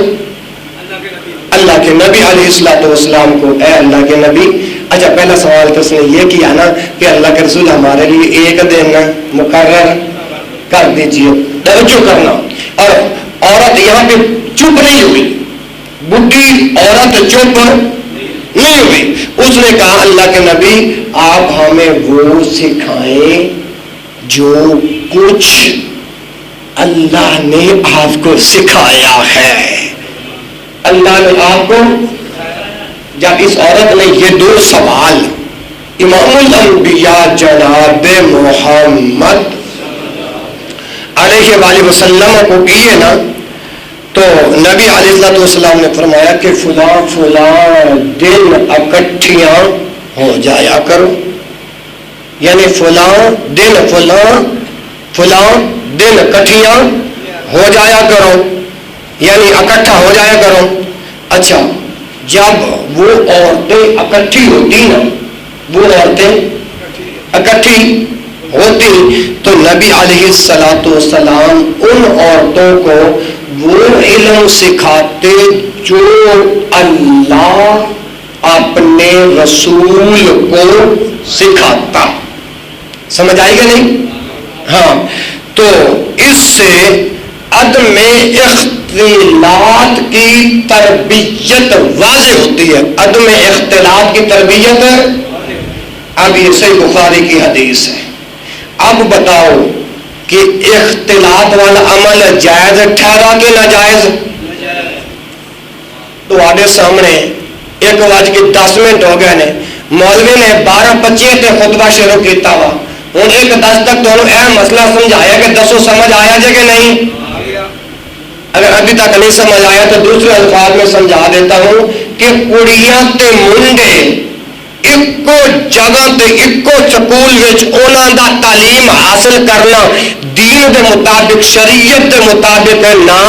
اللہ کے نبی علیہ الصلوۃ والسلام کو اے اللہ کے نبی، اچھا پہلا سوال تو اس نے یہ کیا نا کہ اللہ کے رسول ہمارے لیے ایک دن مقرر کر دیجیے، توجہ کرنا۔ اور عورت یہاں پہ چپ نہیں ہوئی، بڈھی عورت چپ نہیں ہوئی، اس نے کہا اللہ کے نبی آپ ہمیں وہ سکھائیں جو کچھ اللہ نے آپ کو سکھایا ہے۔ اللہ نے آپ کو، جب اس عورت نے یہ دو سوال امام الانبیاء جناب محمد علیہ وآلہ وسلم کو کیے نا تو نبی علیہ السلام نے فرمایا کہ فلاں فلاں دن اکٹھیاں ہو جایا کرو، یعنی فلاں دن فلاں فلاں دن اکٹھیاں ہو جایا کرو، یعنی اکٹھا ہو جایا کرو۔ اچھا جب وہ عورتیں اکٹھی ہوتی نا، وہ عورتیں اکٹھی ہوتی تو نبی علیہ الصلوۃ والسلام ان عورتوں کو وہ علم سکھاتے جو اللہ اپنے رسول کو سکھاتا۔ سمجھ آئی گا نہیں؟ ہاں، تو اس سے عدم اختلاط کی تربیت واضح ہوتی ہے، عدم اختلاط کی تربیت۔ اب یہ صحیح بخاری کی حدیث ہے۔ اب بتاؤ کہ اختلاط والا عمل جائز ٹھہرا کہ ناجائز؟ تو آگے سامنے 1:10 ہو گئے نے، مولوی نے 12:25 تے خطبہ شروع کیتا ہوا، ہوں 1:10 تک تو اے مسئلہ سمجھایا کہ دسو سمجھ آیا جے کہ نہیں؟ اگر ابھی تک نہیں سمجھ آیا تو دوسرے الفاظ میں سمجھا دیتا ہوں کہ کڑیاں تے منڈے ایکو جگہ تے ایکو سکول وچ انہاں دا تعلیم حاصل کرنا دین دے مطابق شریعت دے مطابق نہ،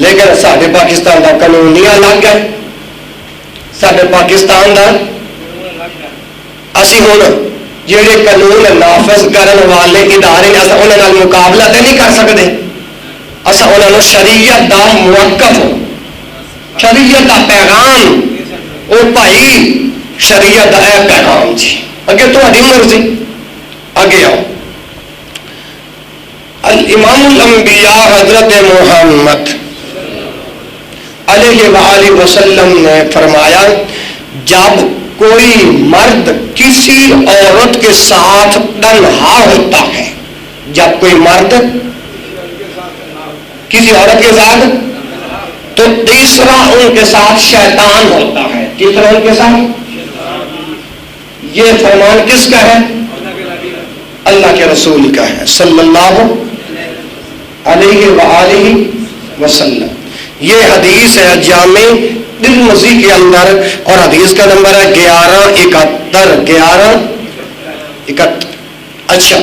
لیکن ساڈے پاکستان دا قانون نہیں الگ ہے، ساڈے پاکستان دا اسی ہن جڑے قانون نافذ کرن والے ادارے اساں انہاں نال مقابلہ تے نہیں کر سکدے، اساں انہاں نوں شریعت دا موقف، شریعت دا پیغام، او بھائی شریعت دا اے پیغام جی، اگے تہاڈی مرضی، اگے آؤ۔ الامام الانبیاء حضرت محمد علیہ وآلہ وسلم نے فرمایا جب کوئی مرد کسی عورت کے ساتھ تنہا ہوتا ہے، جب کوئی مرد کسی عورت کے ساتھ، تو تیسرا ان کے ساتھ شیطان ہوتا ہے، تیسرا ان کے ساتھ، یہ فرمان کس کا ہے؟ اللہ کے رسول کا ہے صلی اللہ علیہ وآلہ وسلم۔ یہ حدیث ہے جامع ترمذی کے اندر اور حدیث کا نمبر ہے 1171۔ اچھا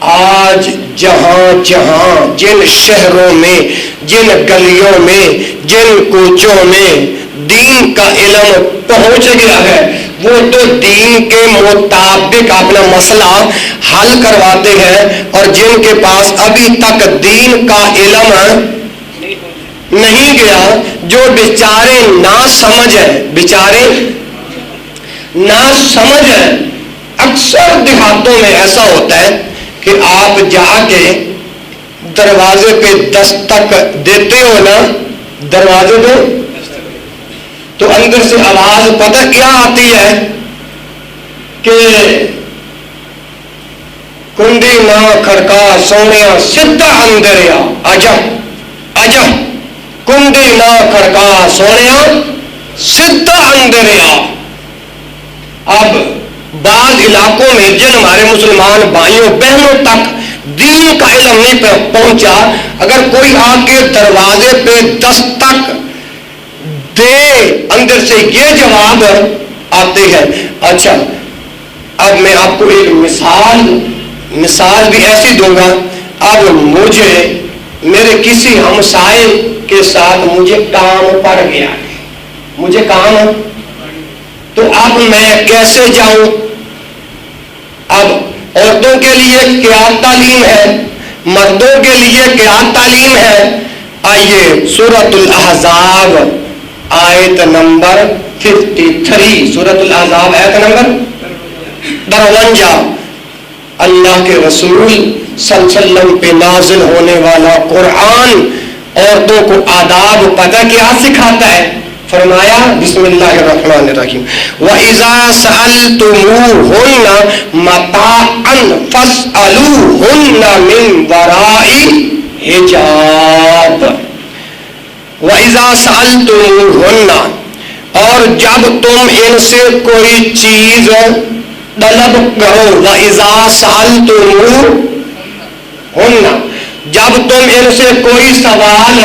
آج جہاں جہاں جن شہروں میں، جن گلیوں میں، جن کوچوں میں دین کا علم پہنچ گیا ہے، وہ تو دین کے مطابق اپنا مسئلہ حل کرواتے ہیں، اور جن کے پاس ابھی تک دین کا علم نہیں گیا، جو بیچارے نا سمجھ ہیں، بیچارے نا سمجھ ہیں، اکثر دیہاتوں میں ایسا ہوتا ہے کہ آپ جا کے دروازے پہ دستک دیتے ہو نا، دروازے پہ تو اندر سے آواز پتہ کیا آتی ہے کہ کنڈی نہ کھڑکا سونیا سدھا اندر آجا آجا، کنڈی نہ کھڑکا سونیا سدھا اندر آ۔ اب بعض علاقوں میں جن ہمارے مسلمان بھائیوں بہنوں تک دین کا علم نہیں پہنچا، اگر کوئی آ کے دروازے پہ دستک دے، اندر سے یہ جواب آتے ہیں۔ اچھا، اب میں آپ کو ایک مثال بھی ایسی دوں گا۔ اب مجھے میرے کسی ہمسائے کے ساتھ مجھے کام پڑ گیا، مجھے کام، تو اب میں کیسے جاؤں؟ اب عورتوں کے لیے کیا تعلیم ہے، مردوں کے لیے کیا تعلیم ہے؟ آئیے سورۃ الاحزاب آیت نمبر 53، سورۃ الاحزاب آیت نمبر 53، اللہ کے رسول صلی اللہ علیہ وسلم پہ نازل ہونے والا قرآن عورتوں کو آداب پتہ کیا سکھاتا ہے؟ فرمایا بسم اللہ الرحمن الرحیم، وَإِذَا سَأَلْتُمُوهُنَّ مَتَاعًا فَاسْأَلُوهُنَّ مِنْ وَرَاءِ حِجَابٍ۔ وَإِذَا سَأَلْتُمُوهُنَّ، اور جب تم ان سے کوئی چیز طلب کرو، وَإِذَا سَأَلْتُمُوهُنَّ، جب تم ان سے کوئی سوال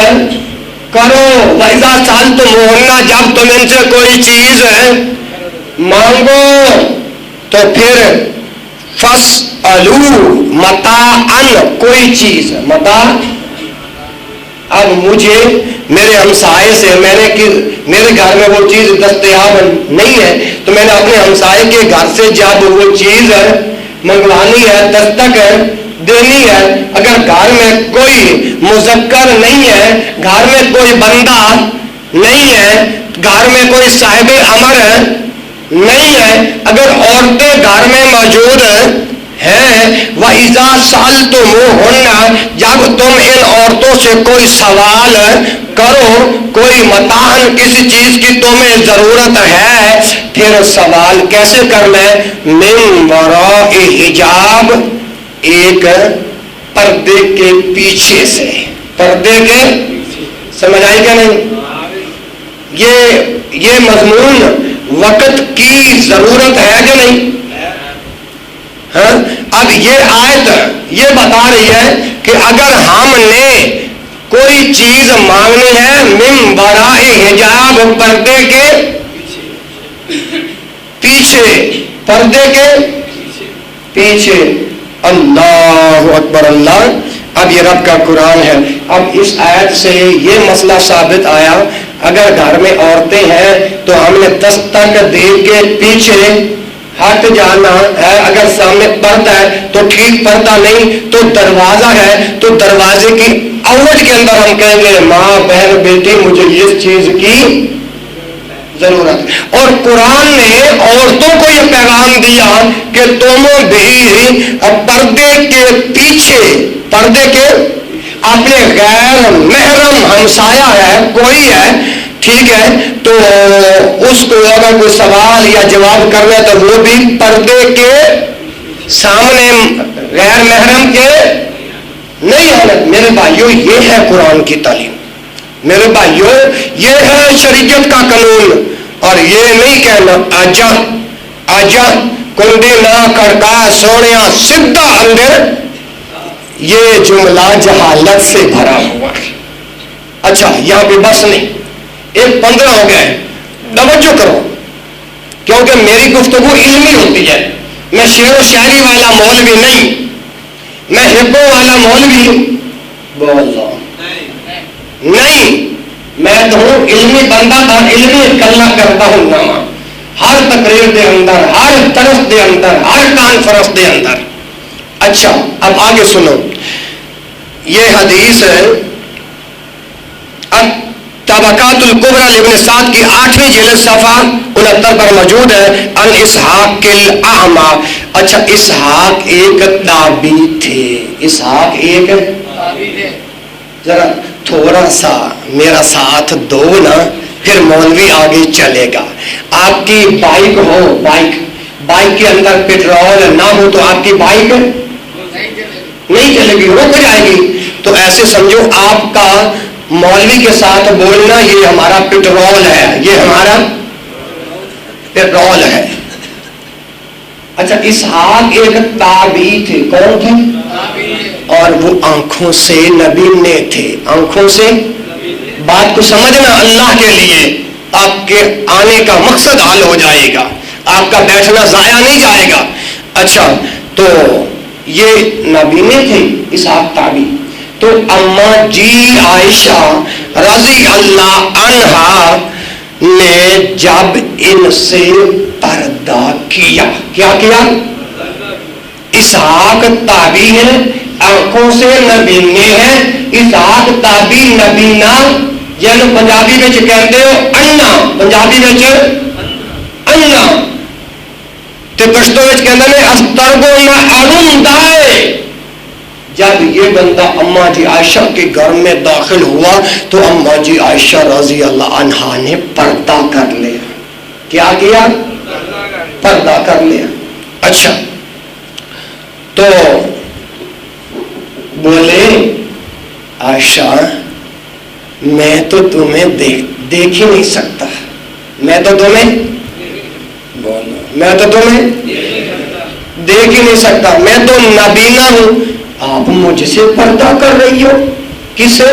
کرو، وَإِذَا سَأَلْتُمُوهُنَّ، جب تم ان سے کوئی چیز مانگو، تو پھر فَاسْأَلُوا مَتَاعًا، کوئی چیز متاع۔ اب مجھے میرے ہمسائے سے میرے گھر میں وہ چیز دستیاب نہیں ہے، تو میں نے اپنے ہمسائے کے گھر سے جب وہ چیز منگوانی ہے، دستک دینی ہے، اگر گھر میں کوئی مذکر نہیں ہے، گھر میں کوئی بندہ نہیں ہے، گھر میں کوئی صاحب امر نہیں ہے، اگر عورتیں گھر میں موجود ہیں، وَإِذَا سَأَلْتُمُوهُنَّ، جب تم ان عورتوں سے کوئی سوال کرو، کوئی متاع کسی چیز کی تمہیں ضرورت ہے، پھر سوال کیسے کرنا ہے؟ مِن وَرَاءِ حِجَاب، ایک پردے کے پیچھے سے، پردے کے، سمجھ آئی کیا نہیں؟ یہ مضمون وقت کی ضرورت ہے کہ نہیں؟ اب یہ آیت یہ بتا رہی ہے کہ اگر ہم نے کوئی چیز مانگنی ہے، من وراء حجاب، پردے کے پیچھے، پردے کے پیچھے۔ اللہ اکبر اللہ۔ اب یہ رب کا قرآن ہے۔ اب اس آیت سے یہ مسئلہ ثابت آیا، اگر گھر میں عورتیں ہیں تو ہم نے دستک دے کے پیچھے ہٹ جانا ہے، اگر سامنے پردہ ہے تو ٹھیک، پردہ نہیں تو دروازہ ہے تو دروازے کی اوٹ کے اندر ہم کہیں گے ماں، بہن، بیٹی، مجھے اس چیز کی ضرورت ہے۔ اور قرآن نے عورتوں کو یہ پیغام دیا کہ تم بھی پردے کے پیچھے، پردے کے، اپنے غیر محرم ہمسایہ ہے، کوئی ہے، ٹھیک ہے، تو اس کو اگر کوئی سوال یا جواب کرنا ہے تو وہ بھی پردے کے سامنے، غیر محرم کے نہیں ہے۔ میرے بھائیوں، یہ ہے قرآن کی تعلیم، میرے بھائیوں، یہ ہے شریعت کا قانون، اور یہ نہیں کہنا آجا آجا، کنڈی نہ کھڑکا سونیا سدھا اندر، یہ جملہ جہالت سے بھرا ہوا ہے۔ اچھا، یہاں پہ بس نہیں، ایک 15 ہو گئے، توجہ کرو، کیونکہ میری گفتگو علمی ہوتی ہے، میں شعر و شاعری والا مولوی نہیں، میں ہپوں والا مولوی بول رہا نہیں، میں تو ہوں علمی بندہ تھا، علمی کلہ کرتا ہوں نامہ ہر تقریر دے اندر، ہر درس دے اندر، ہر کانفرنس دے اندر۔ اچھا اب آگے سنو، یہ حدیث ہے طبقات الکبریٰ لابن سعد کی 8ویں جلد صفحہ 69 پر موجود ہے۔ ان اسحاق الاعمى، اچھا اسحاق ایک تابعی تھے، اسحاق ایک تابعی تھے۔ ذرا تھوڑا سا میرا ساتھ دو نا، پھر مولوی آگے چلے گا۔ آپ کی بائک ہو، بائک کے اندر پیٹرول نہ ہو تو آپ کی بائک نہیں چلے گی، رک جائے گی۔ تو ایسے سمجھو آپ کا مولوی کے ساتھ بولنا یہ ہمارا پیٹرول ہے، یہ ہمارا پیٹرول ہے۔ اچھا اسحاق ایک تابعی تھے، کون تھے؟ اور وہ آنکھوں سے نبینے تھے، آنکھوں سے۔ بات کو سمجھنا، اللہ کے لیے آپ کے آنے کا مقصد حل ہو جائے گا، آپ کا بیٹھنا ضائع نہیں جائے گا۔ اچھا تو یہ نبینے تھے، اسحاق تابعی۔ تو اماں جی عائشہ رضی اللہ عنہا نے جب ان سے پردہ کیا، کیا کیا؟ اسحاق تابعی ہے، آنکھوں سے نبینے ہیں، اسحاق تابعی نبینا، یعنی پنجابی میں کہتے ہو انا، پنجابی میں انا تے پشتو میں کہتے ہیں استرگو نہ ارم دائے۔ جب یہ بندہ اماں جی عائشہ کے گھر میں داخل ہوا تو اماں جی عائشہ رضی اللہ عنہا نے پردہ کر لیا۔ کیا کیا؟ پردہ کر لیا۔ اچھا تو بولے عائشہ میں تو تمہیں دیکھ ہی نہیں سکتا، میں تو تمہیں دیکھ ہی نہیں سکتا، میں تو نبینا ہوں، آپ مجھ سے پردہ کر رہی ہو۔ کس سے؟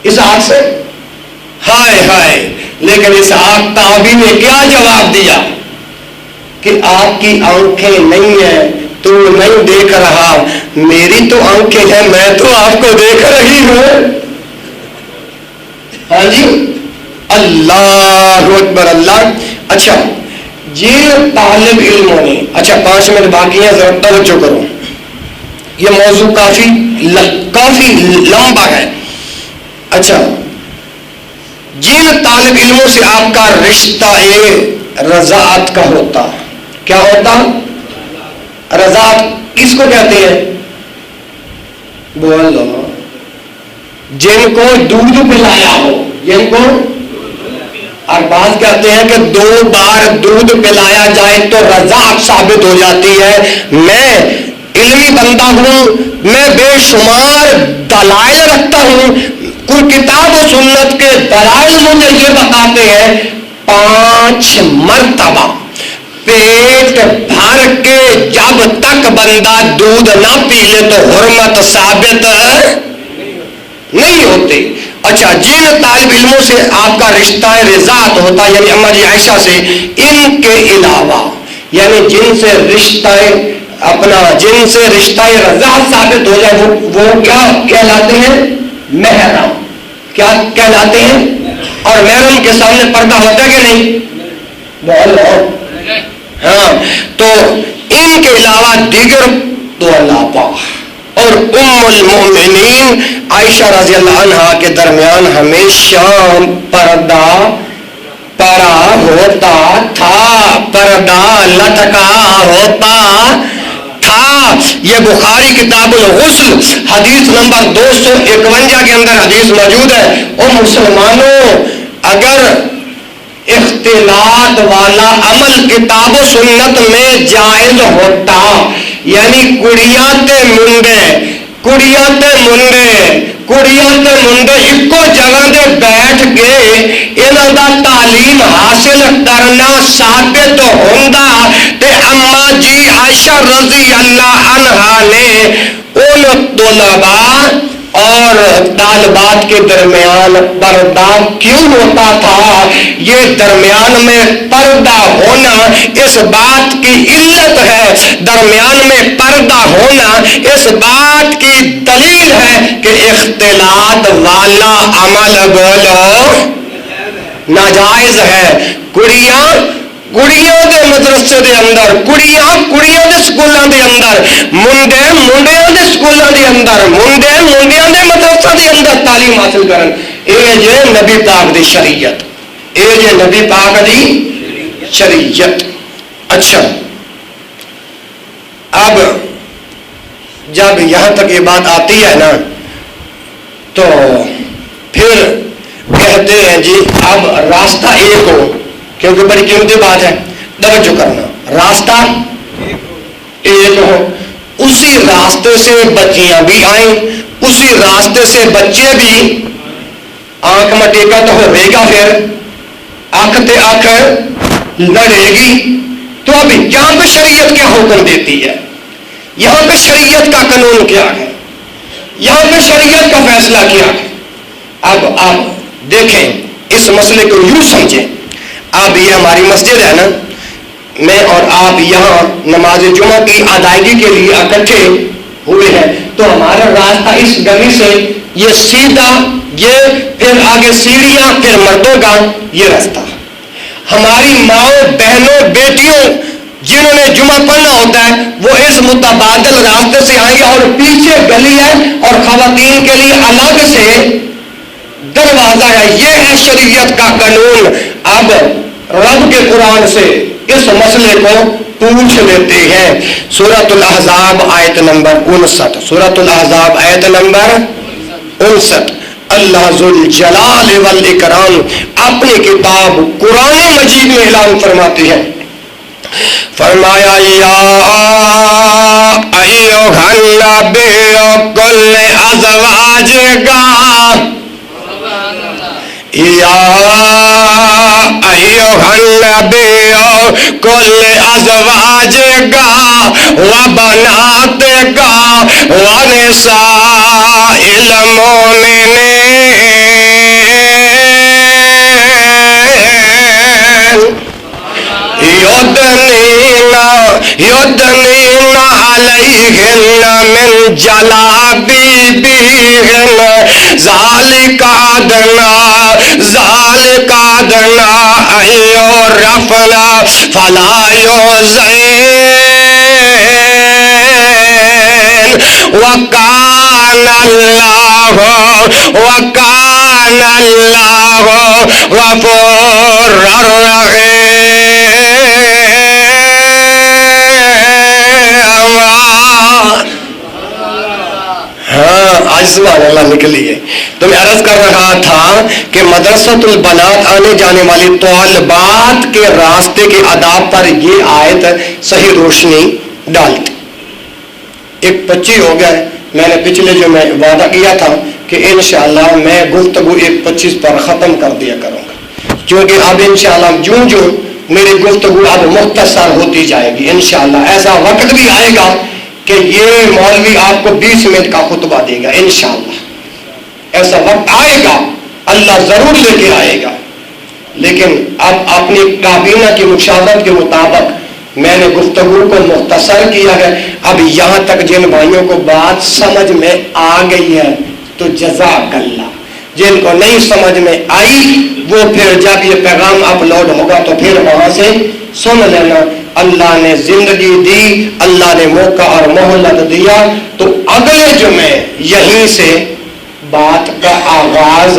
اسحاق سے۔ ہائے ہائے، لیکن اسحاق تابعی نے کیا جواب دیا کہ آپ کی آنکھیں نہیں ہیں تو نہیں دیکھ رہا، میری تو آنکھیں ہیں، میں تو آپ کو دیکھ رہی ہوں۔ ہاں جی، اللہ اکبر اللہ۔ اچھا جن طالب علموں نے، اچھا 5 منٹ باقی ہیں، ذرا توجہ کرو، یہ موضوع کافی لمبا ہے۔ اچھا جن طالب علموں سے آپ کا رشتہ رضاعت کا ہوتا، کیا ہوتا؟ رضاعت کس کو کہتے ہیں؟ بولو، جن کو دودھ پلایا ہو، جن کو، اور بعض کہتے ہیں کہ 2 بار دودھ پلایا جائے تو رضاعت ثابت ہو جاتی ہے۔ میں علمی بندہ ہوں، میں بے شمار دلائل رکھتا ہوں، کوئی کتاب و سنت کے دلائل مجھے یہ بتاتے ہیں 5 مرتبہ پیٹ بھر کے جب تک بندہ دودھ نہ پی لے تو حرمت ثابت نہیں ہوتی۔ اچھا جن طالب علموں سے آپ کا رشتہ رضاعت ہوتا یعنی اماں جی عائشہ سے، ان کے علاوہ یعنی جن سے رشتہ رضاعت ثابت ہو جائے وہ کیا کہلاتے ہیں؟ محرم۔ کیا کہلاتے ہیں؟ اور محرم کے سامنے پردہ ہوتا ہے کہ نہیں؟ بولو ہاں۔ تو ان کے علاوہ دیگر تو اللہ پاک اور ام المؤمنین عائشہ رضی اللہ عنہا کے درمیان ہمیشہ پردہ پڑا ہوتا تھا، پردہ لٹکا ہوتا تھا۔ یہ بخاری کتاب الغسل حدیث نمبر 251 کے اندر حدیث موجود ہے۔ اور مسلمانوں اگر اختلاط والا عمل کتاب و سنت میں جائز ہوتا، یعنی کڑیاں تے منڈے ایکو جگہ دے بیٹھ کے انہاں دا تعلیم حاصل کرنا ثابت ہوندا تے اماں جی عائشہ رضی اللہ عنہا نے ان طلباء اور طالبات کے درمیان پردہ کیوں ہوتا تھا؟ یہ درمیان میں پردہ ہونا اس بات کی علت ہے، درمیان میں پردہ ہونا اس بات کی دلیل ہے کہ اختلاط والا عمل بولو ناجائز ہے۔ کڑیاں دے مدرسے دے اندر، کڑیاں دے سکولاں دے اندر، منڈیاں دے سکولاں دے اندر، منڈیاں دے مدرسے دے اندر تعلیم حاصل کرن، اے جے نبی پاک دی شریعت، اے جے نبی پاک دی شریعت۔ اچھا، اب جب یہاں تک یہ بات آتی ہے نا تو پھر کہتے ہیں جی اب راستہ ایک ہو، کیونکہ بڑی قیمتی بات ہے، توجہ کرنا، راستہ ایک ہو، اسی راستے سے بچیاں بھی آئیں، اسی راستے سے بچے بھی، آنکھ مٹیکا تو ہوئے گا، پھر آنکھ تے آنکھ لڑے گی۔ تو اب یہاں پہ شریعت کیا حکم دیتی ہے، یہاں پہ شریعت کا قانون کیا ہے، یہاں پہ شریعت کا فیصلہ کیا ہے؟ اب آپ دیکھیں اس مسئلے کو یوں سمجھیں، اب یہ ہماری مسجد ہے نا، میں اور آپ یہاں نماز جمعہ کی ادائیگی کے لیے اکٹھے ہوئے ہیں، تو ہمارا راستہ اس گلی سے یہ سیدھا، یہ پھر آگے سیڑھیاں، پھر مردوں کا یہ راستہ۔ ہماری ماؤں، بہنوں، بیٹیوں جنہوں نے جمعہ پڑھنا ہوتا ہے وہ اس متبادل راستے سے آئیں گے، اور پیچھے گلی ہے اور خواتین کے لیے الگ سے دروازہ ہے۔ یہ ہے شریعت کا قانون۔ اب رب کے قرآن سے اس مسئلے کو پوچھ لیتے ہیں۔ سورۃ الاحزاب آیت نمبر 59، سورۃ الاحزاب آیت نمبر 59، اللہ ذوالجلال والاکرام اپنی کتاب قرآن مجید میں اعلان فرماتے ہیں، فرمایا یا ایھا النبی قل ازواجک، یا ایھا النبی قل ازواجک وبناتک ونساء المؤمنین یدنین علیہن من جلابیبہن ذالک ادنی ان یعرفن فلا یؤذین وکان اللہ غفورا رحیما۔ آج سبحان اللہ نکلی ہے۔ تو میں عرض کر رہا تھا کہ مدرسۃ البنات آنے جانے والی طالبات کے راستے کے آداب پر یہ آیت صحیح روشنی ڈالتی۔ ایک 25 ہو گیا ہے، میں نے پچھلے جو میں وعدہ کیا تھا کہ انشاءاللہ میں گفتگو 1:25 پر ختم کر دیا کروں گا، کیونکہ اب انشاءاللہ جو میری گفتگو اب مختصر ہوتی جائے گی۔ انشاءاللہ ایسا وقت بھی آئے گا کہ یہ مولوی آپ کو 20 منٹ کا خطبہ دے گا، انشاءاللہ ایسا وقت آئے گا، اللہ ضرور لے کے آئے گا، لیکن اب اپنی کابینہ کی مشاورت کے مطابق میں نے گفتگو کو مختصر کیا ہے۔ اب یہاں تک جن بھائیوں کو بات سمجھ میں آ گئی ہے تو جزاک اللہ، جن کو نہیں سمجھ میں آئی وہ پھر جب یہ پیغام اپلوڈ ہوگا تو پھر وہاں سے سن لینا۔ اللہ نے زندگی دی، اللہ نے موقع اور مہلت دیا، تو اگلے جمعے یہیں سے بات کا آغاز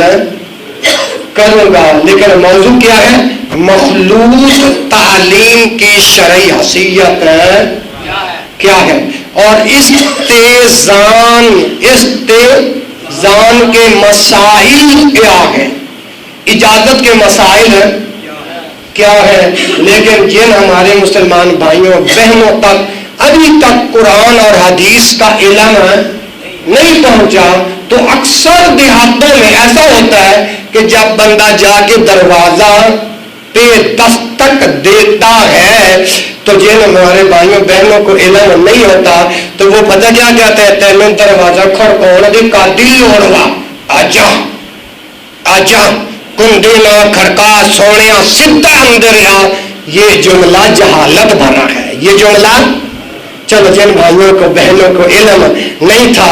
کروں گا، لیکن موضوع کیا ہے؟ مخلوط تعلیم کی شرعی حیثیت کیا ہے، اور استیزان کے مسائل کیا ہے، اجازت کے مسائل کیا ہے۔ لیکن جن ہمارے مسلمان بھائیوں بہنوں تک ابھی تک قرآن اور حدیث کا علم نہیں پہنچا، تو اکثر دیہاتوں میں ایسا ہوتا ہے کہ جب بندہ جا کے دروازہ پہ دستک دیتا ہے. تو جن ہمارے بھائیوں بہنوں کو علم نہیں ہوتا تو وہ پتہ کیا کہتے ہیں, تینوں دروازہ کھڑکاؤ دی قادی لوڑوا آجا آجا کنڈی نہ کھڑکا سونیا سدھا اندر آ. یہ جملہ جہالت بھرا ہے. یہ جملہ, چلو جن بھائیوں کو بہنوں کو علم نہیں تھا,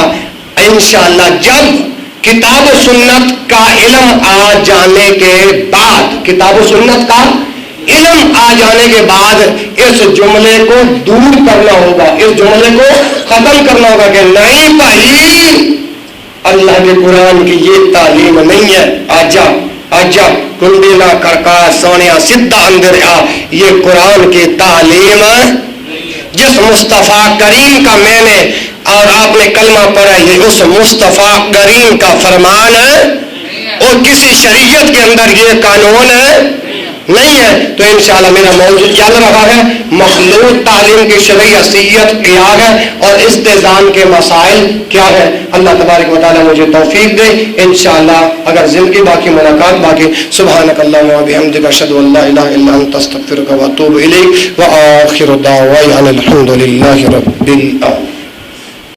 انشاءاللہ جب کتاب و سنت کا علم آ جانے کے بعد, کتاب و سنت کا علم آ جانے کے بعد اس جملے کو دور کرنا ہوگا, اس جملے کو ختم کرنا ہوگا کہ نہیں بھائی اللہ کے قرآن کی یہ تعلیم نہیں ہے. آجا آجا کنڈی نہ کڑکا سونیا سدھا اندر آ. یہ قرآن کی تعلیم جس مصطفیٰ کریم کا میں نے اور آپ نے کلمہ پڑھا, یہ اس مصطفیٰ کریم کا فرمان ہے اور کسی شریعت کے اندر یہ قانون نہیں ہے. تو انشاءاللہ میرا موضوع چل رہا ہے مخلوط تعلیم کی شرعی حیثیت کیا ہے اور استذان کے مسائل کیا ہے. اللہ تبارک و تعالی مجھے توفیق دے انشاءاللہ, اگر زندگی باقی ملاقات باقی. سبحانک اللہم و بحمدک اشہد ان لا الہ الا انت استغفرک و اتوب الیک. وآخر دعوانا الحمد للہ رب العالمین.